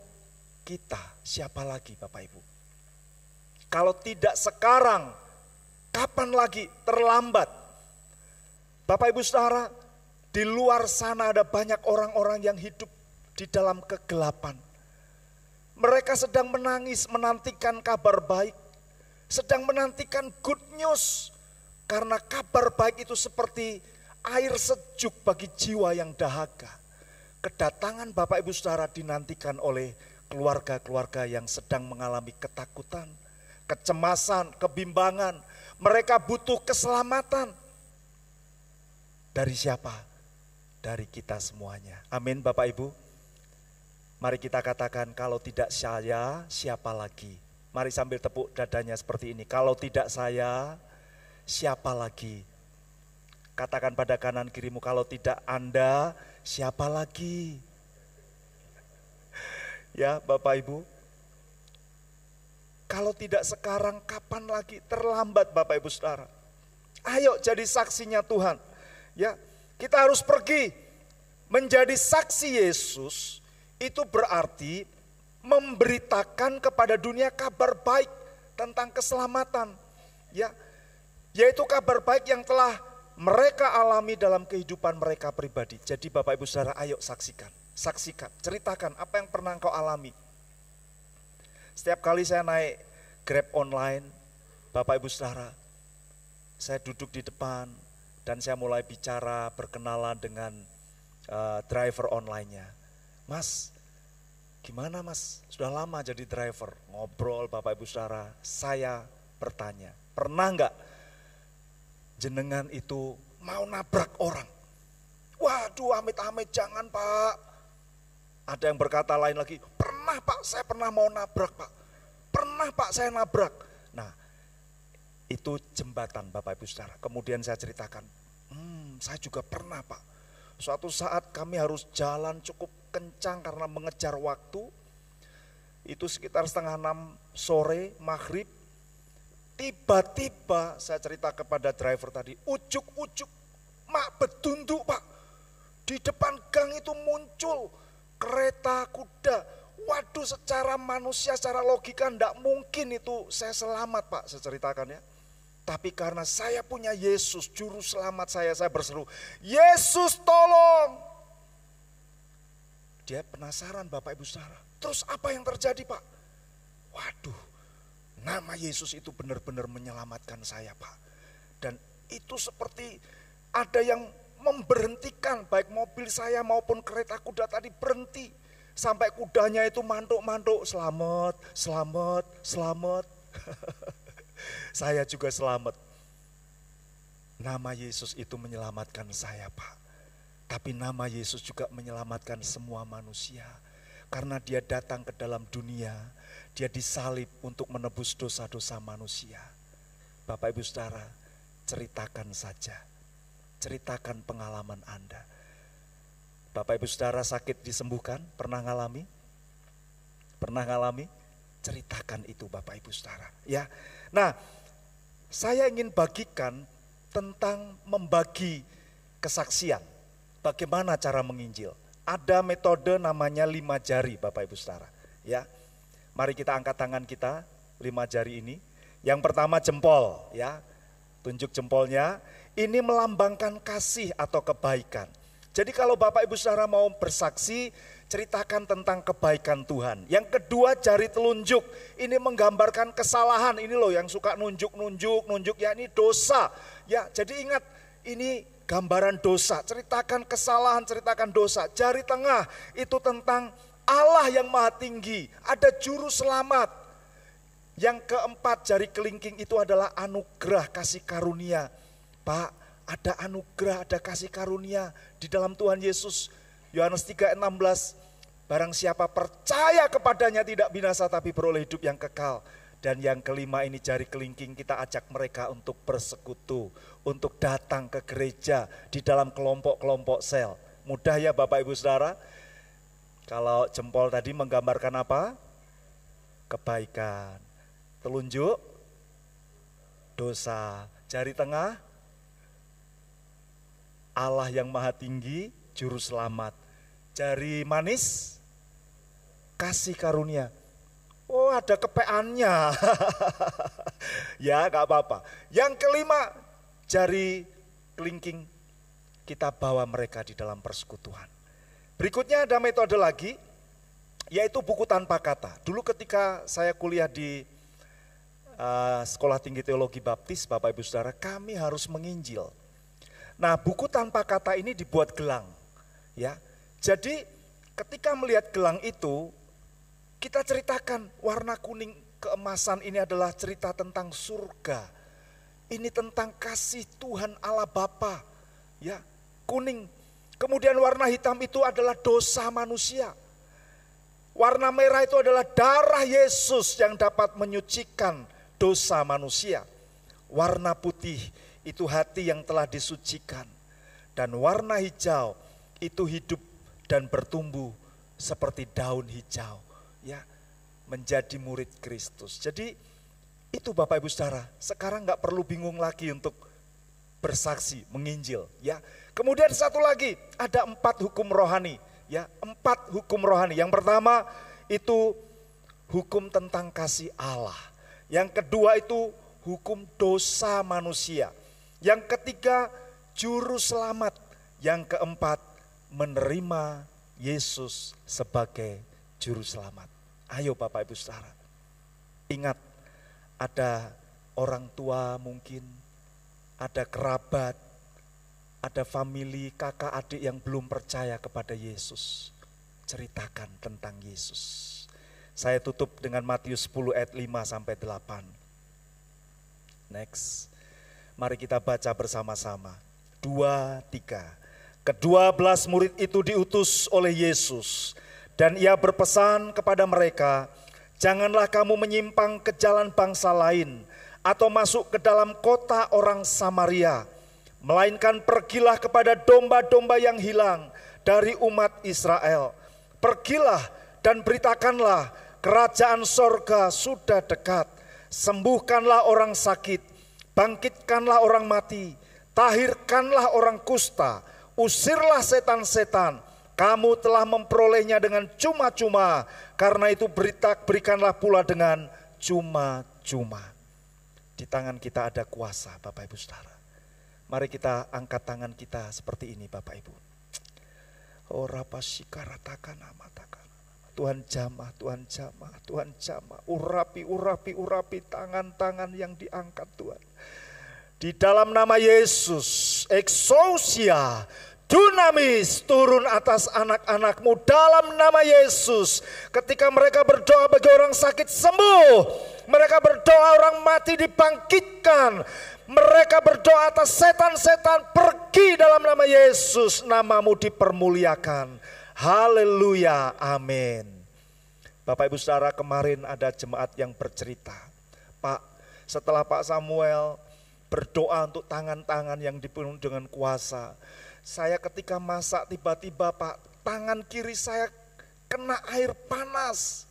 kita, siapa lagi Bapak Ibu? Kalau tidak sekarang, kapan lagi? Terlambat. Bapak Ibu Saudara, di luar sana ada banyak orang-orang yang hidup di dalam kegelapan. Mereka sedang menangis, menantikan kabar baik. Sedang menantikan good news. Karena kabar baik itu seperti air sejuk bagi jiwa yang dahaga. Kedatangan Bapak Ibu Saudara dinantikan oleh keluarga-keluarga yang sedang mengalami ketakutan, kecemasan, kebimbangan. Mereka butuh keselamatan. Dari siapa? Dari kita semuanya. Amin Bapak Ibu. Mari kita katakan, kalau tidak saya, siapa lagi? Mari sambil tepuk dadanya seperti ini. Kalau tidak saya, siapa lagi? Katakan pada kanan kirimu, kalau tidak Anda, siapa lagi? Ya Bapak Ibu. Kalau tidak sekarang, kapan lagi? Terlambat Bapak Ibu Saudara. Ayo jadi saksinya Tuhan. Ya, kita harus pergi menjadi saksi Yesus. Itu berarti memberitakan kepada dunia kabar baik tentang keselamatan. Ya, yaitu kabar baik yang telah mereka alami dalam kehidupan mereka pribadi. Jadi Bapak Ibu Saudara, ayo saksikan, ceritakan apa yang pernah engkau alami. Setiap kali saya naik Grab online, Bapak Ibu Saudara, saya duduk di depan dan saya mulai bicara, berkenalan dengan driver online-nya. Mas, gimana mas? Sudah lama jadi driver. Ngobrol Bapak Ibu Saudara, saya bertanya, pernah enggak jenengan itu mau nabrak orang? Waduh, amit-amit jangan Pak. Ada yang berkata lain lagi, pernah Pak, saya pernah mau nabrak Pak. Pernah Pak, saya nabrak. Nah, itu jembatan Bapak Ibu Saudara. Kemudian saya ceritakan, saya juga pernah Pak. Suatu saat kami harus jalan cukup kencang karena mengejar waktu. Itu sekitar 5:30 sore, maghrib. Tiba-tiba saya cerita kepada driver tadi, ujuk-ujuk, mak betunduk Pak. Di depan gang itu muncul kereta kuda. Waduh, secara manusia, secara logika enggak mungkin itu saya selamat Pak, saya ceritakan ya. Tapi karena saya punya Yesus, juru selamat saya berseru, Yesus tolong. Dia penasaran Bapak Ibu Saudara, terus apa yang terjadi Pak? Waduh, nama Yesus itu benar-benar menyelamatkan saya Pak. Dan itu seperti ada yang memberhentikan, baik mobil saya maupun kereta kuda tadi berhenti. Sampai kudanya itu mantuk-mantuk, selamat, selamat, selamat. Saya juga selamat. Nama Yesus itu menyelamatkan saya Pak. Tapi nama Yesus juga menyelamatkan semua manusia. Karena dia datang ke dalam dunia, dia disalib untuk menebus dosa-dosa manusia. Bapak Ibu Saudara, ceritakan saja. Ceritakan pengalaman Anda. Bapak Ibu Saudara sakit disembuhkan, pernah ngalami? Pernah ngalami? Ceritakan itu Bapak Ibu Saudara. Ya. Nah, saya ingin bagikan tentang membagi kesaksian. Bagaimana cara menginjil? Ada metode namanya 5 jari Bapak Ibu Saudara. Ya. Mari kita angkat tangan kita, 5 jari ini. Yang pertama jempol, ya. Tunjuk jempolnya. Ini melambangkan kasih atau kebaikan. Jadi kalau Bapak Ibu Saudara mau bersaksi, ceritakan tentang kebaikan Tuhan. Yang kedua jari telunjuk, ini menggambarkan kesalahan. Ini loh yang suka nunjuk, ya ini dosa. Ya, jadi ingat ini gambaran dosa. Ceritakan kesalahan, ceritakan dosa. Jari tengah itu tentang Allah yang maha tinggi. Ada juru selamat. Yang keempat jari kelingking itu adalah anugerah kasih karunia. Pak, ada anugerah, ada kasih karunia di dalam Tuhan Yesus. Yohanes 3:16, barang siapa percaya kepadanya tidak binasa tapi beroleh hidup yang kekal. Dan yang kelima ini jari kelingking, kita ajak mereka untuk bersekutu, untuk datang ke gereja di dalam kelompok-kelompok sel. Mudah ya Bapak Ibu Saudara? Kalau jempol tadi menggambarkan apa? Kebaikan. Telunjuk, dosa. Jari tengah, Allah yang maha tinggi, juru selamat. Jari manis, kasih karunia. Oh, ada kepeannya. Ya, gak apa-apa. Yang kelima, jari kelingking, kita bawa mereka di dalam persekutuan. Berikutnya ada metode lagi, yaitu buku tanpa kata. Dulu ketika saya kuliah di Sekolah Tinggi Teologi Baptis, Bapak Ibu Saudara, kami harus menginjil. Nah, buku tanpa kata ini dibuat gelang, ya. Jadi ketika melihat gelang itu, Kita ceritakan warna kuning keemasan ini adalah cerita tentang surga. Ini tentang kasih Tuhan Allah Bapa. Ya, kuning. Kemudian warna hitam itu adalah dosa manusia. Warna merah itu adalah darah Yesus yang dapat menyucikan dosa manusia. Warna putih itu hati yang telah disucikan. Dan warna hijau itu hidup dan bertumbuh seperti daun hijau. Ya, menjadi murid Kristus. Jadi itu Bapak Ibu Saudara, sekarang gak perlu bingung lagi untuk bersaksi, menginjil. Ya, kemudian satu lagi, ada 4 hukum rohani. Ya, 4 hukum rohani. Yang pertama itu hukum tentang kasih Allah. Yang kedua itu hukum dosa manusia. Yang ketiga juru selamat. Yang keempat menerima Yesus sebagai juru selamat. Ayo Bapak Ibu Saudara, ingat ada orang tua mungkin, ada kerabat, ada famili, kakak adik yang belum percaya kepada Yesus. Ceritakan tentang Yesus. Saya tutup dengan Matius 10 ayat 5-8. Next. Mari kita baca bersama-sama. 2, 3. Ke-12 murid itu diutus oleh Yesus. Dan ia berpesan kepada mereka, janganlah kamu menyimpang ke jalan bangsa lain atau masuk ke dalam kota orang Samaria. Melainkan pergilah kepada domba-domba yang hilang dari umat Israel. Pergilah dan beritakanlah kerajaan sorga sudah dekat. Sembuhkanlah orang sakit, bangkitkanlah orang mati, tahirkanlah orang kusta, usirlah setan-setan. Kamu telah memperolehnya dengan cuma-cuma, karena itu berikanlah pula dengan cuma-cuma. Di tangan kita ada kuasa Bapak Ibu Saudara. Mari kita angkat tangan kita seperti ini Bapak Ibu. Tuhan jamah, Tuhan jamah, Tuhan jamah. Urapi tangan-tangan yang diangkat Tuhan. Di dalam nama Yesus, exousia, dunamis turun atas anak-anakmu dalam nama Yesus. Ketika mereka berdoa bagi orang sakit sembuh, mereka berdoa orang mati dibangkitkan, mereka berdoa atas setan-setan pergi dalam nama Yesus, namamu dipermuliakan. Haleluya, amin. Bapak Ibu Saudara, kemarin ada jemaat yang bercerita, Pak, setelah Pak Samuel berdoa untuk tangan-tangan yang dipenuhi dengan kuasa, saya ketika masak tiba-tiba Pak, tangan kiri saya kena air panas.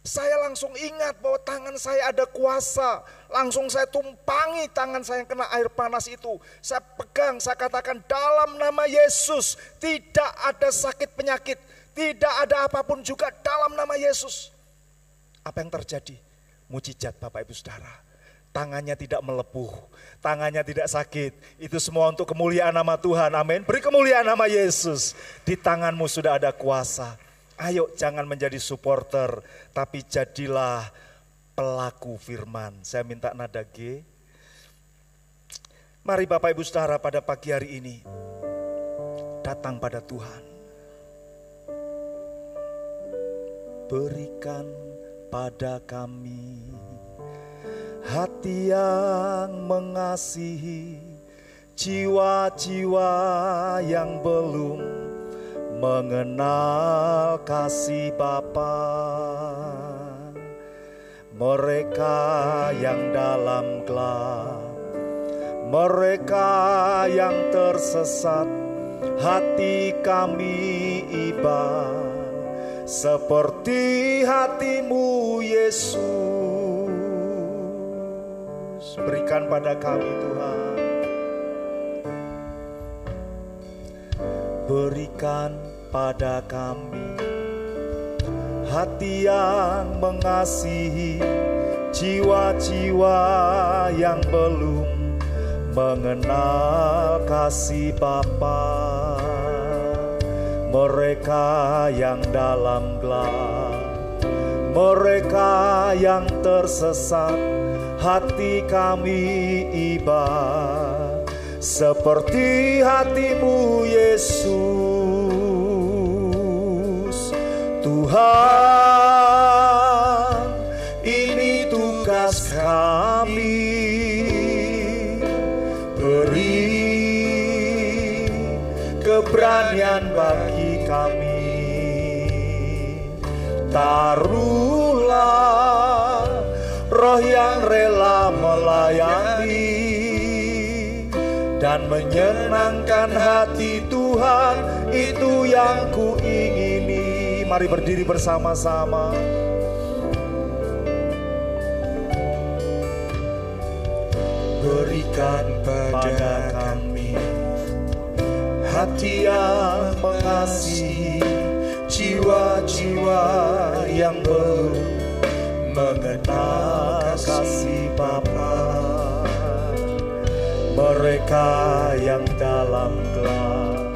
Saya langsung ingat bahwa tangan saya ada kuasa. Langsung saya tumpangi tangan saya yang kena air panas itu. Saya pegang, saya katakan dalam nama Yesus tidak ada sakit penyakit. Tidak ada apapun juga dalam nama Yesus. Apa yang terjadi? Mujizat Bapak Ibu Saudara. Tangannya tidak melepuh, tangannya tidak sakit. Itu semua untuk kemuliaan nama Tuhan, amin. Beri kemuliaan nama Yesus. Di tanganmu sudah ada kuasa. Ayo jangan menjadi supporter, tapi jadilah pelaku firman. Saya minta nada G. Mari Bapak Ibu Saudara pada pagi hari ini datang pada Tuhan. Berikan pada kami hati yang mengasihi, jiwa-jiwa yang belum mengenal kasih Bapa. Mereka yang dalam gelap, mereka yang tersesat, hati kami iba seperti hatimu Yesus. Berikan pada kami Tuhan. Berikan pada kami hati yang mengasihi, jiwa-jiwa yang belum mengenal kasih Bapa. Mereka yang dalam gelap, mereka yang tersesat, hati kami iba seperti hatimu Yesus. Tuhan kami, beri keberanian bagi kami. Taruhlah roh yang rela melayani dan menyenangkan hati Tuhan, itu yang kuingini. Mari berdiri bersama-sama. Berikan pada kami hati yang mengasihi, jiwa-jiwa yang belum mengenal kasih Bapa. Mereka yang dalam gelap,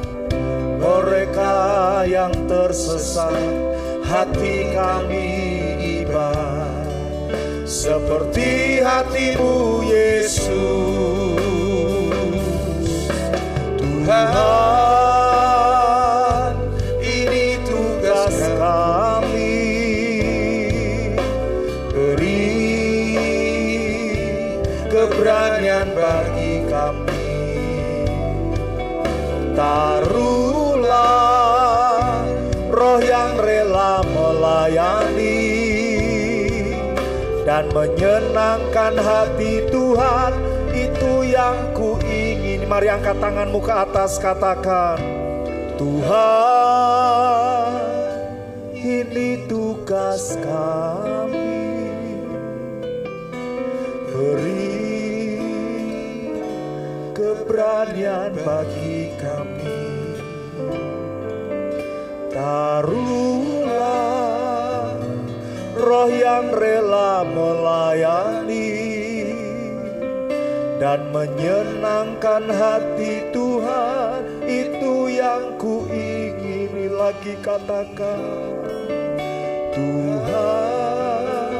mereka yang tersesat, hati kami iba seperti hati-Mu Yesus. Tuhan, ini tugas kami, beri keberanian bagi kami. Taruhlah roh yang rela melayani dan menyenangkan hati Tuhan, itu yang kuingini. Mari angkat tanganmu ke atas, katakan, Tuhan, ini tugas kami, beri keberanian bagi kami. Taruhlah roh yang rela melayani dan menyenangkan hati Tuhan, itu yang kuingini. Lagi katakan, Tuhan,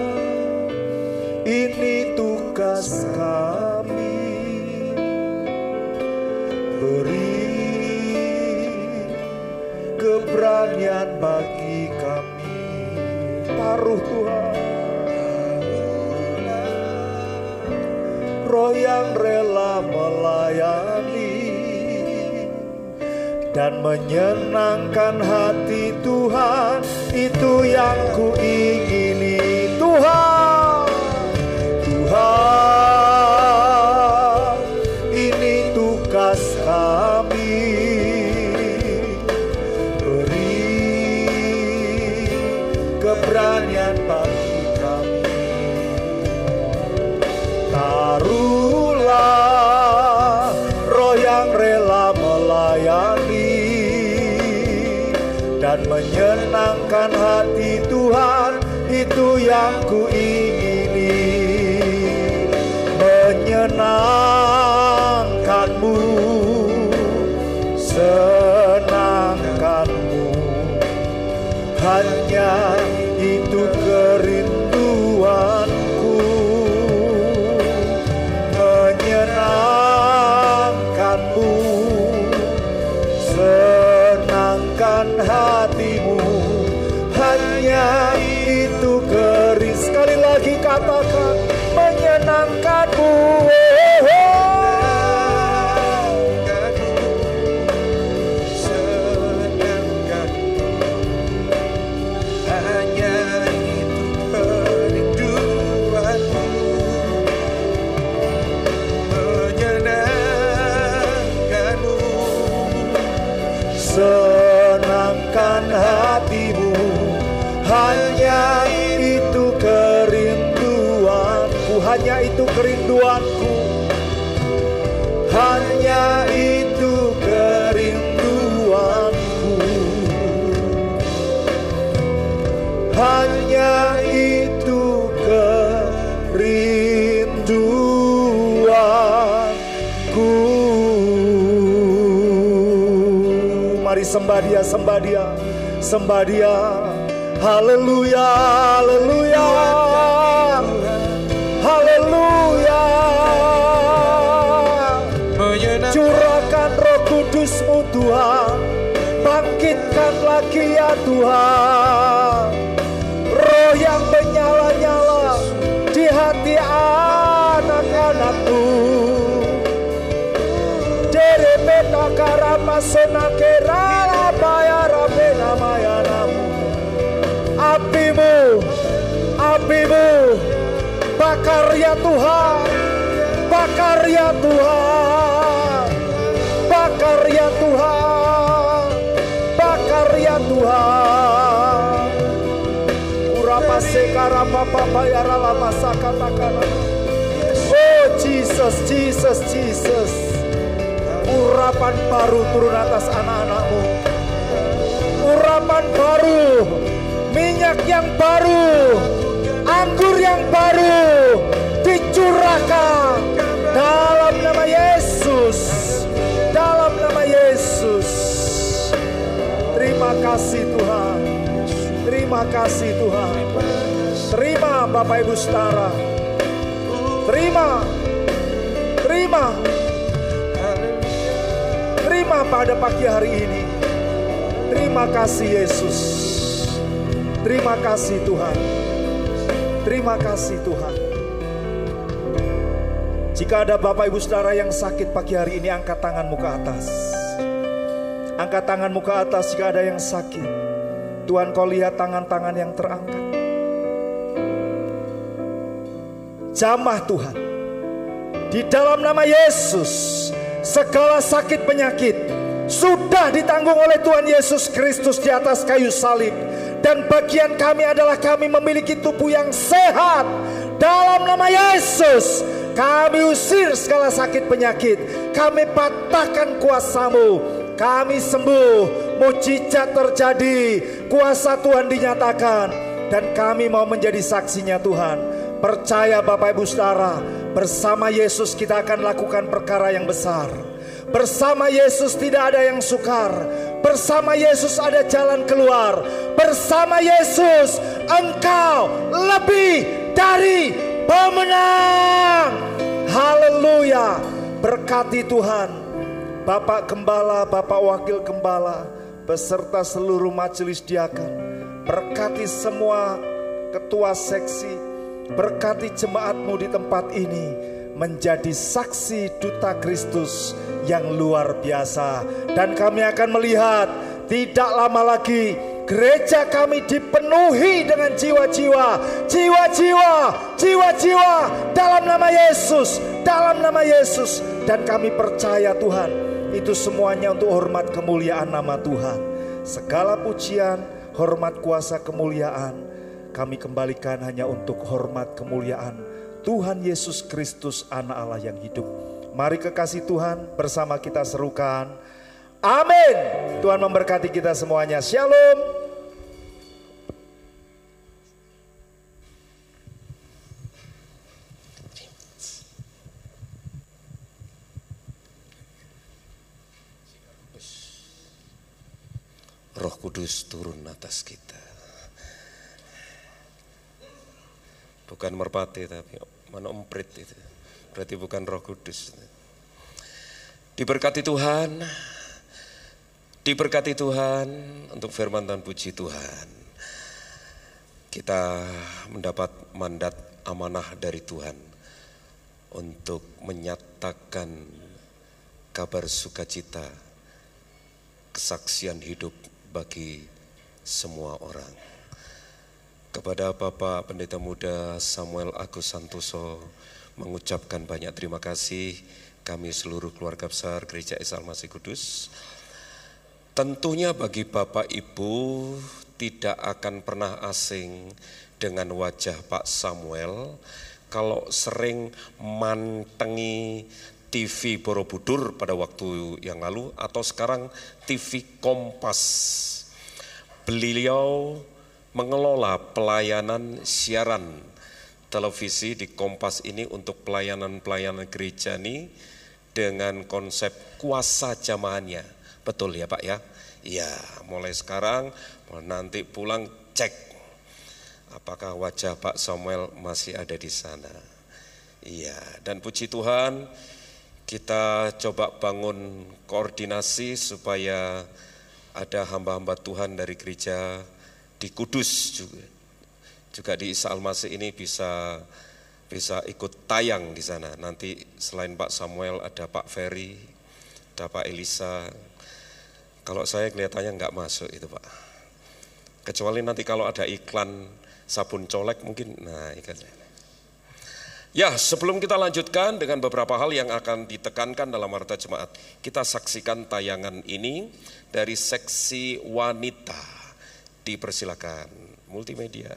ini tugas kami, beri keberanian bagi kami. Taruh Tuhan roh yang rela melayani dan menyenangkan hati Tuhan, itu yang kuingini. Tuhan, Tuhan, ini tugas kami, beri keberanian bagi kami. Taruhlah roh yang rela melayani dan menyenangkan hati Tuhan, itu yang kuingini. Menyenangkan-Mu, senangkan-Mu, hanya itu kerinduanku. Menyenangkan-Mu, senangkan hati-Mu, hanya itu kerinduan. Sekali lagi katakan, menyenangkan-Mu, senangkan hati-Mu, hanya itu kerinduanku, hanya itu kerinduanku, hanya itu kerinduanku, hanya itu kerinduanku. Mari sembah Dia, sembah Dia, sembah Dia. Haleluya, haleluya, haleluya. Curahkan Roh Kudus-Mu Tuhan, bangkitkan lagi ya Tuhan, roh yang menyala-nyala di hati anak Apimu, apimu, bakar ya Tuhan, bakar ya Tuhan, bakar ya Tuhan, bakar ya Tuhan. Urapa sekara papa bayara lama sakatakan. Oh Jesus, Jesus, Jesus. Urapan baru turun atas anak-anakmu. Urapan baru, minyak yang baru, anggur yang baru dicurahkan dalam nama Yesus, dalam nama Yesus. Terima kasih Tuhan, terima kasih Tuhan. Terima Bapak Ibu Saudara, terima, terima, terima pada pagi hari ini. Terima kasih Yesus. Terima kasih Tuhan. Terima kasih Tuhan. Jika ada Bapak Ibu Saudara yang sakit pagi hari ini, angkat tanganmu ke atas. Angkat tanganmu ke atas jika ada yang sakit. Tuhan, kau lihat tangan-tangan yang terangkat. Jamah Tuhan. Di dalam nama Yesus, segala sakit penyakit sudah ditanggung oleh Tuhan Yesus Kristus di atas kayu salib. Dan bagian kami adalah kami memiliki tubuh yang sehat. Dalam nama Yesus, kami usir segala sakit penyakit. Kami patahkan kuasa-Mu. Kami sembuh. Mujizat terjadi. Kuasa Tuhan dinyatakan. Dan kami mau menjadi saksinya Tuhan. Percaya Bapak Ibu Saudara, bersama Yesus kita akan lakukan perkara yang besar. Bersama Yesus tidak ada yang sukar. Bersama Yesus ada jalan keluar. Bersama Yesus engkau lebih dari pemenang. Haleluya. Berkati Tuhan Bapak Gembala, Bapak Wakil Gembala, beserta seluruh majelis diakan. Berkati semua ketua seksi. Berkati jemaat-Mu di tempat ini menjadi saksi duta Kristus yang luar biasa. Dan kami akan melihat tidak lama lagi gereja kami dipenuhi dengan jiwa-jiwa, jiwa-jiwa, jiwa-jiwa dalam nama Yesus, dalam nama Yesus. Dan kami percaya Tuhan, itu semuanya untuk hormat kemuliaan nama Tuhan. Segala pujian, hormat, kuasa, kemuliaan kami kembalikan hanya untuk hormat kemuliaan Tuhan Yesus Kristus, Anak Allah yang hidup. Mari kekasih Tuhan bersama kita serukan amin. Tuhan memberkati kita semuanya. Shalom. Roh Kudus turun atas kita. Bukan merpati tapi mana emprit itu. Berarti bukan Roh Kudus. Diberkati Tuhan. Diberkati Tuhan untuk firman dan puji Tuhan. Kita mendapat mandat amanah dari Tuhan untuk menyatakan kabar sukacita, kesaksian hidup bagi semua orang. Kepada Bapak Pendeta Muda Samuel Agus Santoso mengucapkan banyak terima kasih kami seluruh keluarga besar Gereja Isa Al-Masih Kudus. Tentunya bagi Bapak Ibu tidak akan pernah asing dengan wajah Pak Samuel kalau sering mantengi TV Borobudur pada waktu yang lalu atau sekarang TV Kompas. Beliau mengelola pelayanan siaran televisi di Kompas ini untuk pelayanan-pelayanan gereja ini dengan konsep kuasa jamaahnya. Betul ya Pak ya? Ya, mulai sekarang nanti pulang cek apakah wajah Pak Samuel masih ada di sana. Iya, dan puji Tuhan kita coba bangun koordinasi supaya ada hamba-hamba Tuhan dari gereja di Kudus juga di Isa Al-Masih ini bisa ikut tayang di sana. Nanti selain Pak Samuel ada Pak Ferry ada Pak Elisa. Kalau saya kelihatannya nggak masuk itu Pak. Kecuali nanti kalau ada iklan sabun colek mungkin, nah ikan. Ya, sebelum kita lanjutkan dengan beberapa hal yang akan ditekankan dalam Warta Jemaat, kita saksikan tayangan ini dari seksi wanita. Dipersilakan multimedia.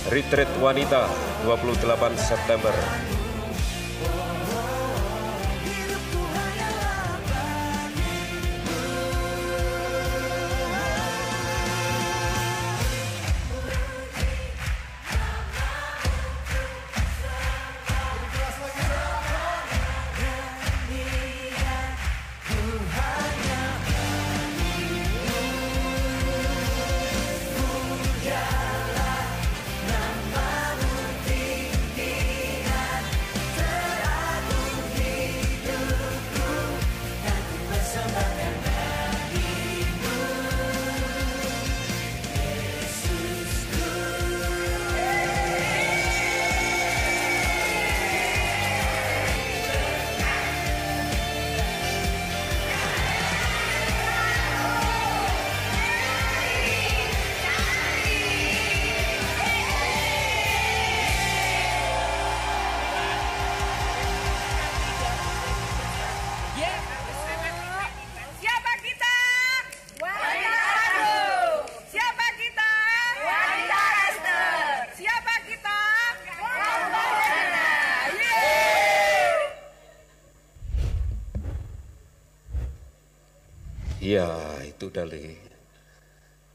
Retreat Wanita 28 September. Ya, itu dari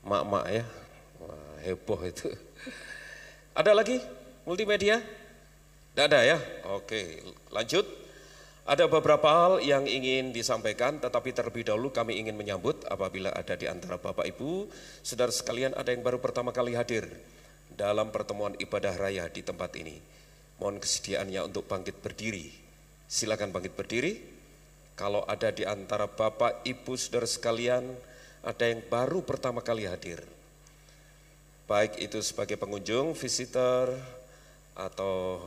mak-mak ya. Wah, heboh itu. Ada lagi multimedia? Tidak ada ya? Oke, lanjut. Ada beberapa hal yang ingin disampaikan, tetapi terlebih dahulu kami ingin menyambut apabila ada di antara Bapak Ibu, saudara sekalian ada yang baru pertama kali hadir dalam pertemuan ibadah raya di tempat ini. Mohon kesediaannya untuk bangkit berdiri. Silakan bangkit berdiri. Kalau ada di antara Bapak, Ibu, saudara sekalian, ada yang baru pertama kali hadir. Baik itu sebagai pengunjung, visitor, atau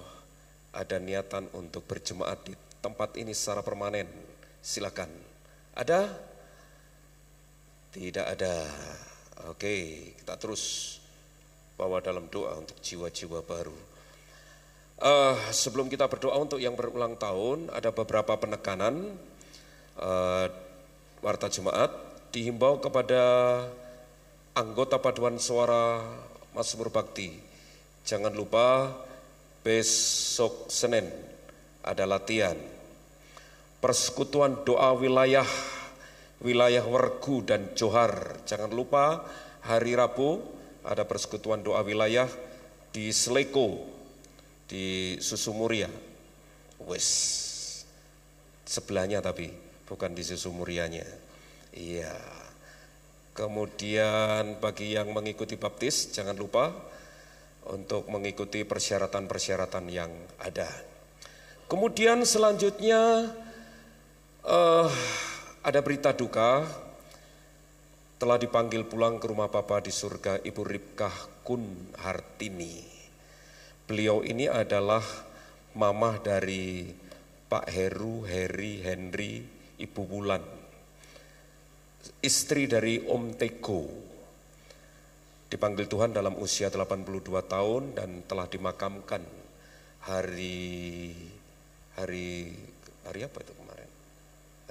ada niatan untuk berjemaat di tempat ini secara permanen, silakan. Ada? Tidak ada. Oke, kita terus bawa dalam doa untuk jiwa-jiwa baru. Sebelum kita berdoa untuk yang berulang tahun, ada beberapa penekanan. Warta Jemaat dihimbau kepada anggota paduan suara Mazmur Bakti, jangan lupa besok Senin ada latihan persekutuan doa wilayah Wergu dan Johar. Jangan lupa hari Rabu ada persekutuan doa wilayah di Sleko di Susumuria. Wes sebelahnya tapi bukan di Susumurianya. Iya. Kemudian bagi yang mengikuti baptis jangan lupa untuk mengikuti persyaratan-persyaratan yang ada. Kemudian selanjutnya ada berita duka, telah dipanggil pulang ke rumah Bapa di surga Ibu Ribkah Kun Hartini. Beliau ini adalah mamah dari Pak Heru, Heri, Henry, Ibu Wulan, istri dari Om Tego. Dipanggil Tuhan dalam usia 82 tahun dan telah dimakamkan hari apa itu kemarin?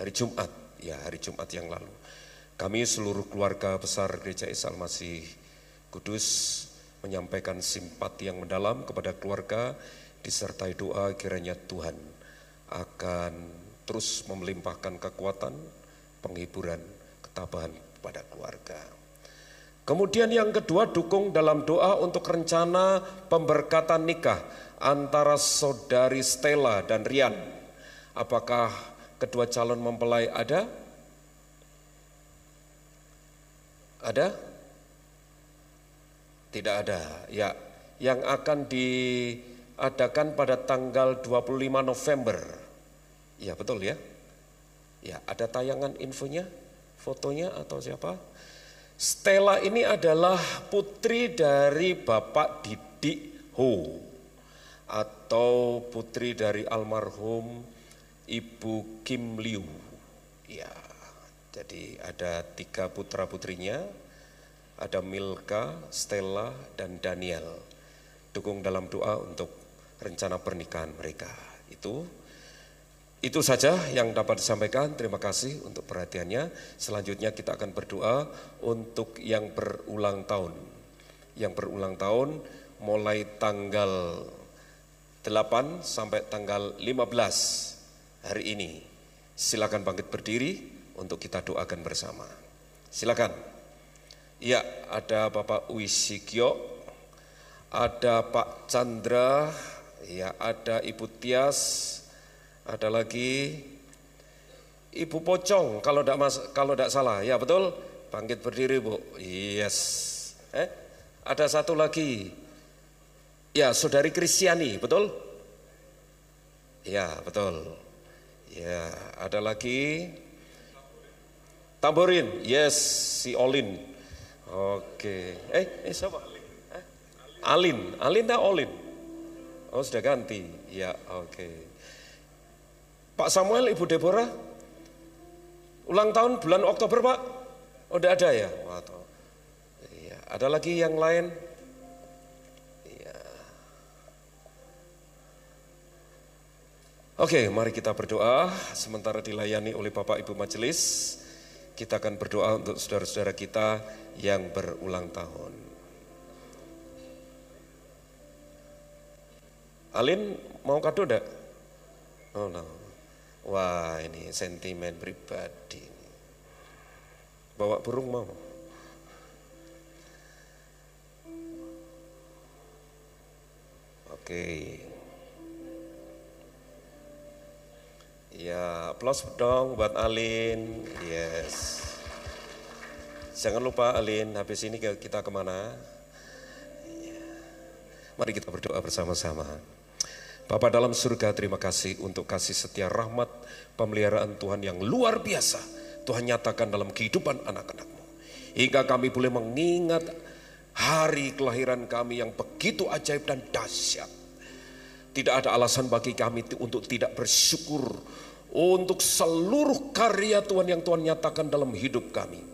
Hari Jumat, ya hari Jumat yang lalu. Kami seluruh keluarga besar Gereja Isa Al-Masih Kudus menyampaikan simpati yang mendalam kepada keluarga, disertai doa kiranya Tuhan akan terus melimpahkan kekuatan, penghiburan, ketabahan pada keluarga. Kemudian yang kedua, dukung dalam doa untuk rencana pemberkatan nikah antara saudari Stella dan Rian. Apakah kedua calon mempelai ada? Ada? Tidak ada. Ya, yang akan diadakan pada tanggal 25 November. Ya, betul ya? Ya, ada tayangan infonya, fotonya atau siapa? Stella ini adalah putri dari Bapak Didik Ho atau putri dari almarhum Ibu Kim Liu. Ya, jadi ada 3 putra putrinya, ada Milka, Stella, dan Daniel. Dukung dalam doa untuk rencana pernikahan mereka. Itu saja yang dapat disampaikan. Terima kasih untuk perhatiannya. Selanjutnya kita akan berdoa untuk yang berulang tahun. Yang berulang tahun mulai tanggal 8 sampai tanggal 15 hari ini. Silakan bangkit berdiri untuk kita doakan bersama. Silakan. Ya, ada Bapak Wisikyo, ada Pak Chandra, ya ada Ibu Tias, ada lagi Ibu Pocong kalau tidak salah, ya betul, bangkit berdiri Bu, yes. Ada satu lagi, ya Saudari Kristiani, betul? Ya betul, ya ada lagi Tamborin, yes si Olin, oke, siapa? Alin tak Olin? Oh sudah ganti, ya oke. Pak Samuel, Ibu Deborah, ulang tahun bulan Oktober Pak? Oh, udah ada ya? Waduh. Ya, ada lagi yang lain? Ya. Oke, mari kita berdoa. Sementara dilayani oleh Bapak Ibu Majelis, kita akan berdoa untuk saudara-saudara kita yang berulang tahun. Alin, mau kado enggak? Oh, no. Wah, ini sentimen pribadi. Bawa burung mau? Oke. Ya, aplaus dong buat Alin. Yes. Jangan lupa Alin, habis ini kita kemana? Mari kita berdoa bersama-sama. Bapa dalam surga, terima kasih untuk kasih setia rahmat pemeliharaan Tuhan yang luar biasa Tuhan nyatakan dalam kehidupan anak-anak-Mu. Hingga kami boleh mengingat hari kelahiran kami yang begitu ajaib dan dahsyat. Tidak ada alasan bagi kami untuk tidak bersyukur untuk seluruh karya Tuhan yang Tuhan nyatakan dalam hidup kami.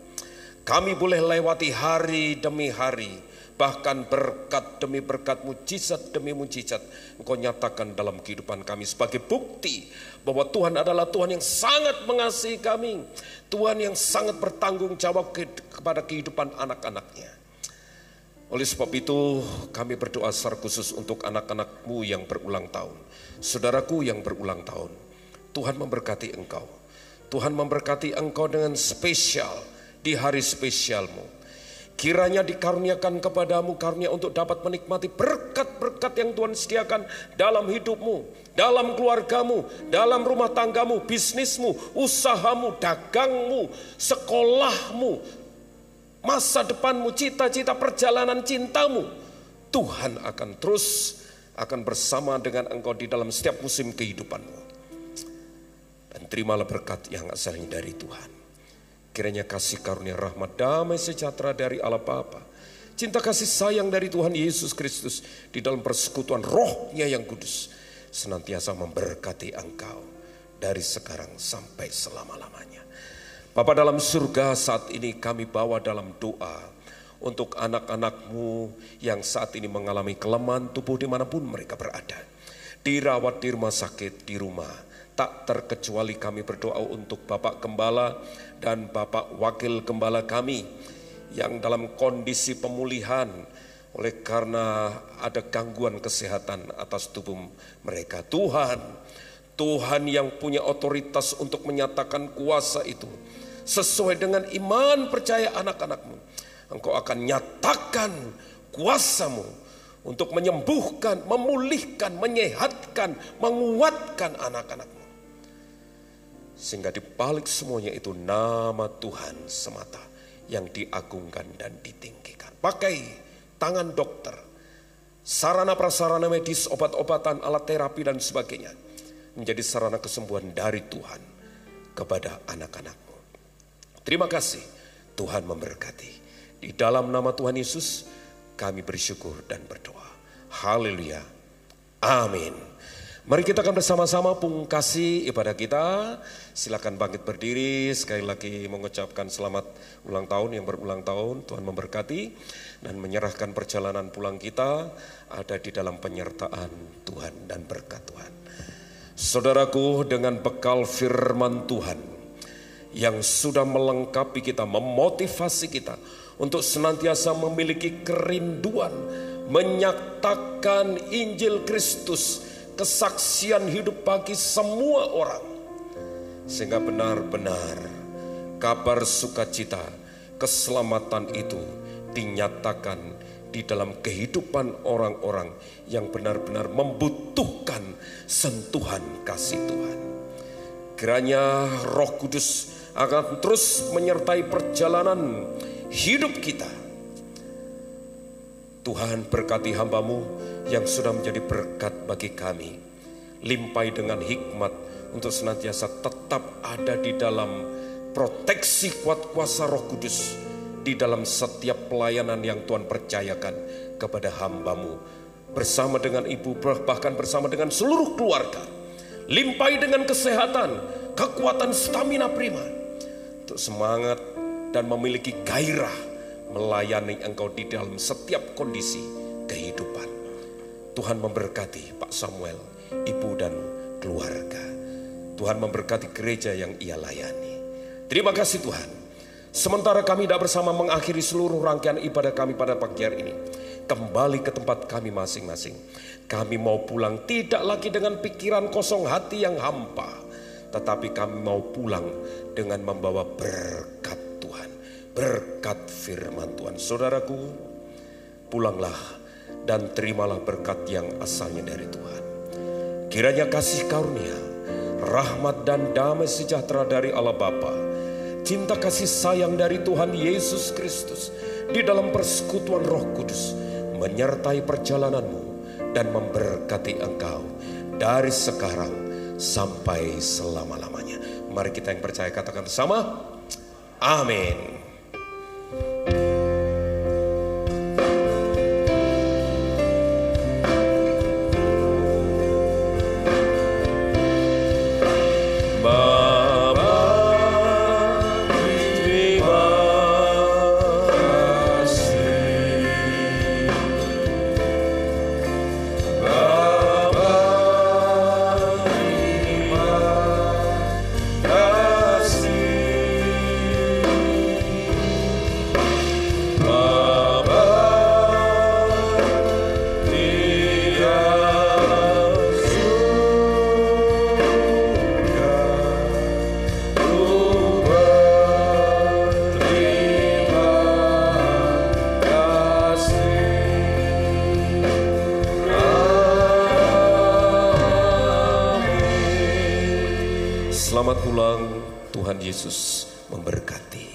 Kami boleh lewati hari demi hari, bahkan berkat demi berkat, mujizat demi mujizat Engkau nyatakan dalam kehidupan kami sebagai bukti bahwa Tuhan adalah Tuhan yang sangat mengasihi kami, Tuhan yang sangat bertanggung jawab kepada kehidupan anak-anak-Nya. Oleh sebab itu kami berdoa secara khusus untuk anak-anak-Mu yang berulang tahun, saudaraku yang berulang tahun. Tuhan memberkati engkau, Tuhan memberkati engkau dengan spesial di hari spesialmu. Kiranya dikaruniakan kepadamu karunia untuk dapat menikmati berkat-berkat yang Tuhan sediakan dalam hidupmu, dalam keluargamu, dalam rumah tanggamu, bisnismu, usahamu, dagangmu, sekolahmu, masa depanmu, cita-cita perjalanan cintamu. Tuhan akan bersama dengan engkau di dalam setiap musim kehidupanmu. Dan terimalah berkat yang asalnya dari Tuhan. Kiranya kasih karunia rahmat damai sejahtera dari Allah Bapa, cinta kasih sayang dari Tuhan Yesus Kristus di dalam persekutuan Roh-Nya yang kudus senantiasa memberkati engkau dari sekarang sampai selama-lamanya. Bapa dalam surga, saat ini kami bawa dalam doa untuk anak-anak-Mu yang saat ini mengalami kelemahan tubuh dimanapun mereka berada, dirawat di rumah sakit, di rumah. Tak terkecuali kami berdoa untuk Bapak Gembala dan Bapak Wakil Gembala kami yang dalam kondisi pemulihan oleh karena ada gangguan kesehatan atas tubuh mereka. Tuhan yang punya otoritas untuk menyatakan kuasa itu sesuai dengan iman percaya anak-anak-Mu. Engkau akan nyatakan kuasa-Mu untuk menyembuhkan, memulihkan, menyehatkan, menguatkan anak-anak-Mu. Sehingga di balik semuanya itu nama Tuhan semata yang diagungkan dan ditinggikan. Pakai tangan dokter, sarana prasarana medis, obat-obatan, alat terapi dan sebagainya, menjadi sarana kesembuhan dari Tuhan kepada anak-anak-Mu. Terima kasih, Tuhan memberkati. Di dalam nama Tuhan Yesus kami bersyukur dan berdoa. Haleluya. Amin. Mari kita akan bersama-sama pungkasi ibadah kita. Silakan bangkit berdiri. Sekali lagi mengucapkan selamat ulang tahun yang berulang tahun. Tuhan memberkati dan menyerahkan perjalanan pulang kita ada di dalam penyertaan Tuhan dan berkat Tuhan. Saudaraku, dengan bekal firman Tuhan yang sudah melengkapi kita, memotivasi kita untuk senantiasa memiliki kerinduan menyatakan Injil Kristus, kesaksian hidup bagi semua orang, sehingga benar-benar kabar sukacita, keselamatan itu dinyatakan di dalam kehidupan orang-orang yang benar-benar membutuhkan sentuhan kasih Tuhan. Kiranya Roh Kudus akan terus menyertai perjalanan hidup kita. Tuhan berkati hamba-Mu yang sudah menjadi berkat bagi kami. Limpai dengan hikmat untuk senantiasa tetap ada di dalam proteksi kuat kuasa Roh Kudus di dalam setiap pelayanan yang Tuhan percayakan kepada hamba-Mu, bersama dengan ibu, bahkan bersama dengan seluruh keluarga. Limpai dengan kesehatan, kekuatan, stamina prima, untuk semangat dan memiliki gairah melayani Engkau di dalam setiap kondisi kehidupan. Tuhan memberkati Pak Samuel, ibu dan keluarga. Tuhan memberkati gereja yang ia layani. Terima kasih Tuhan. Sementara kami tidak bersama mengakhiri seluruh rangkaian ibadah kami pada pagi hari ini, kembali ke tempat kami masing-masing. Kami mau pulang tidak lagi dengan pikiran kosong, hati yang hampa, tetapi kami mau pulang dengan membawa berkat Tuhan, berkat firman Tuhan. Saudaraku, pulanglah dan terimalah berkat yang asalnya dari Tuhan. Kiranya kasih karunia, rahmat dan damai sejahtera dari Allah Bapa, cinta kasih sayang dari Tuhan Yesus Kristus di dalam persekutuan Roh Kudus menyertai perjalananmu dan memberkati engkau dari sekarang sampai selama-lamanya. Mari kita yang percaya katakan bersama, amin. Selamat pulang, Tuhan Yesus memberkati.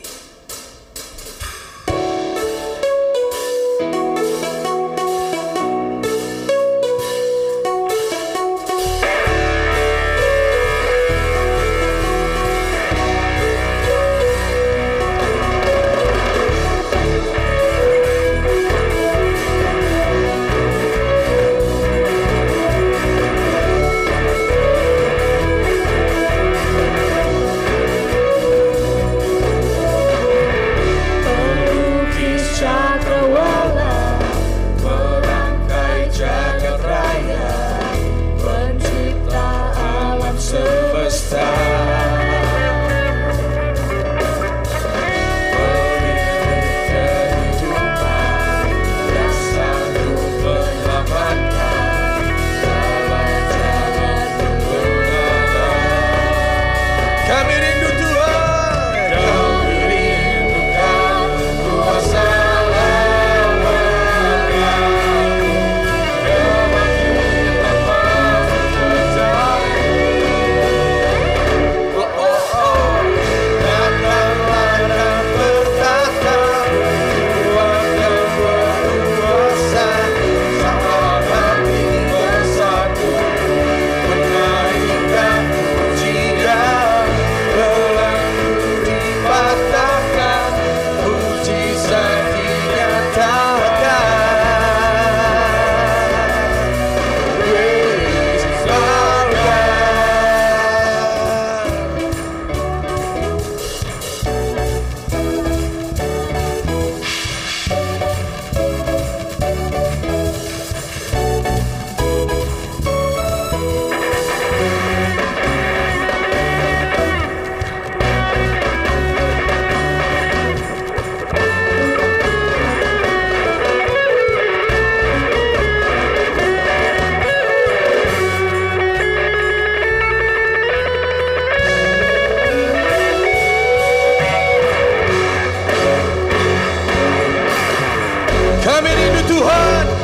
Kami rindu Tuhan.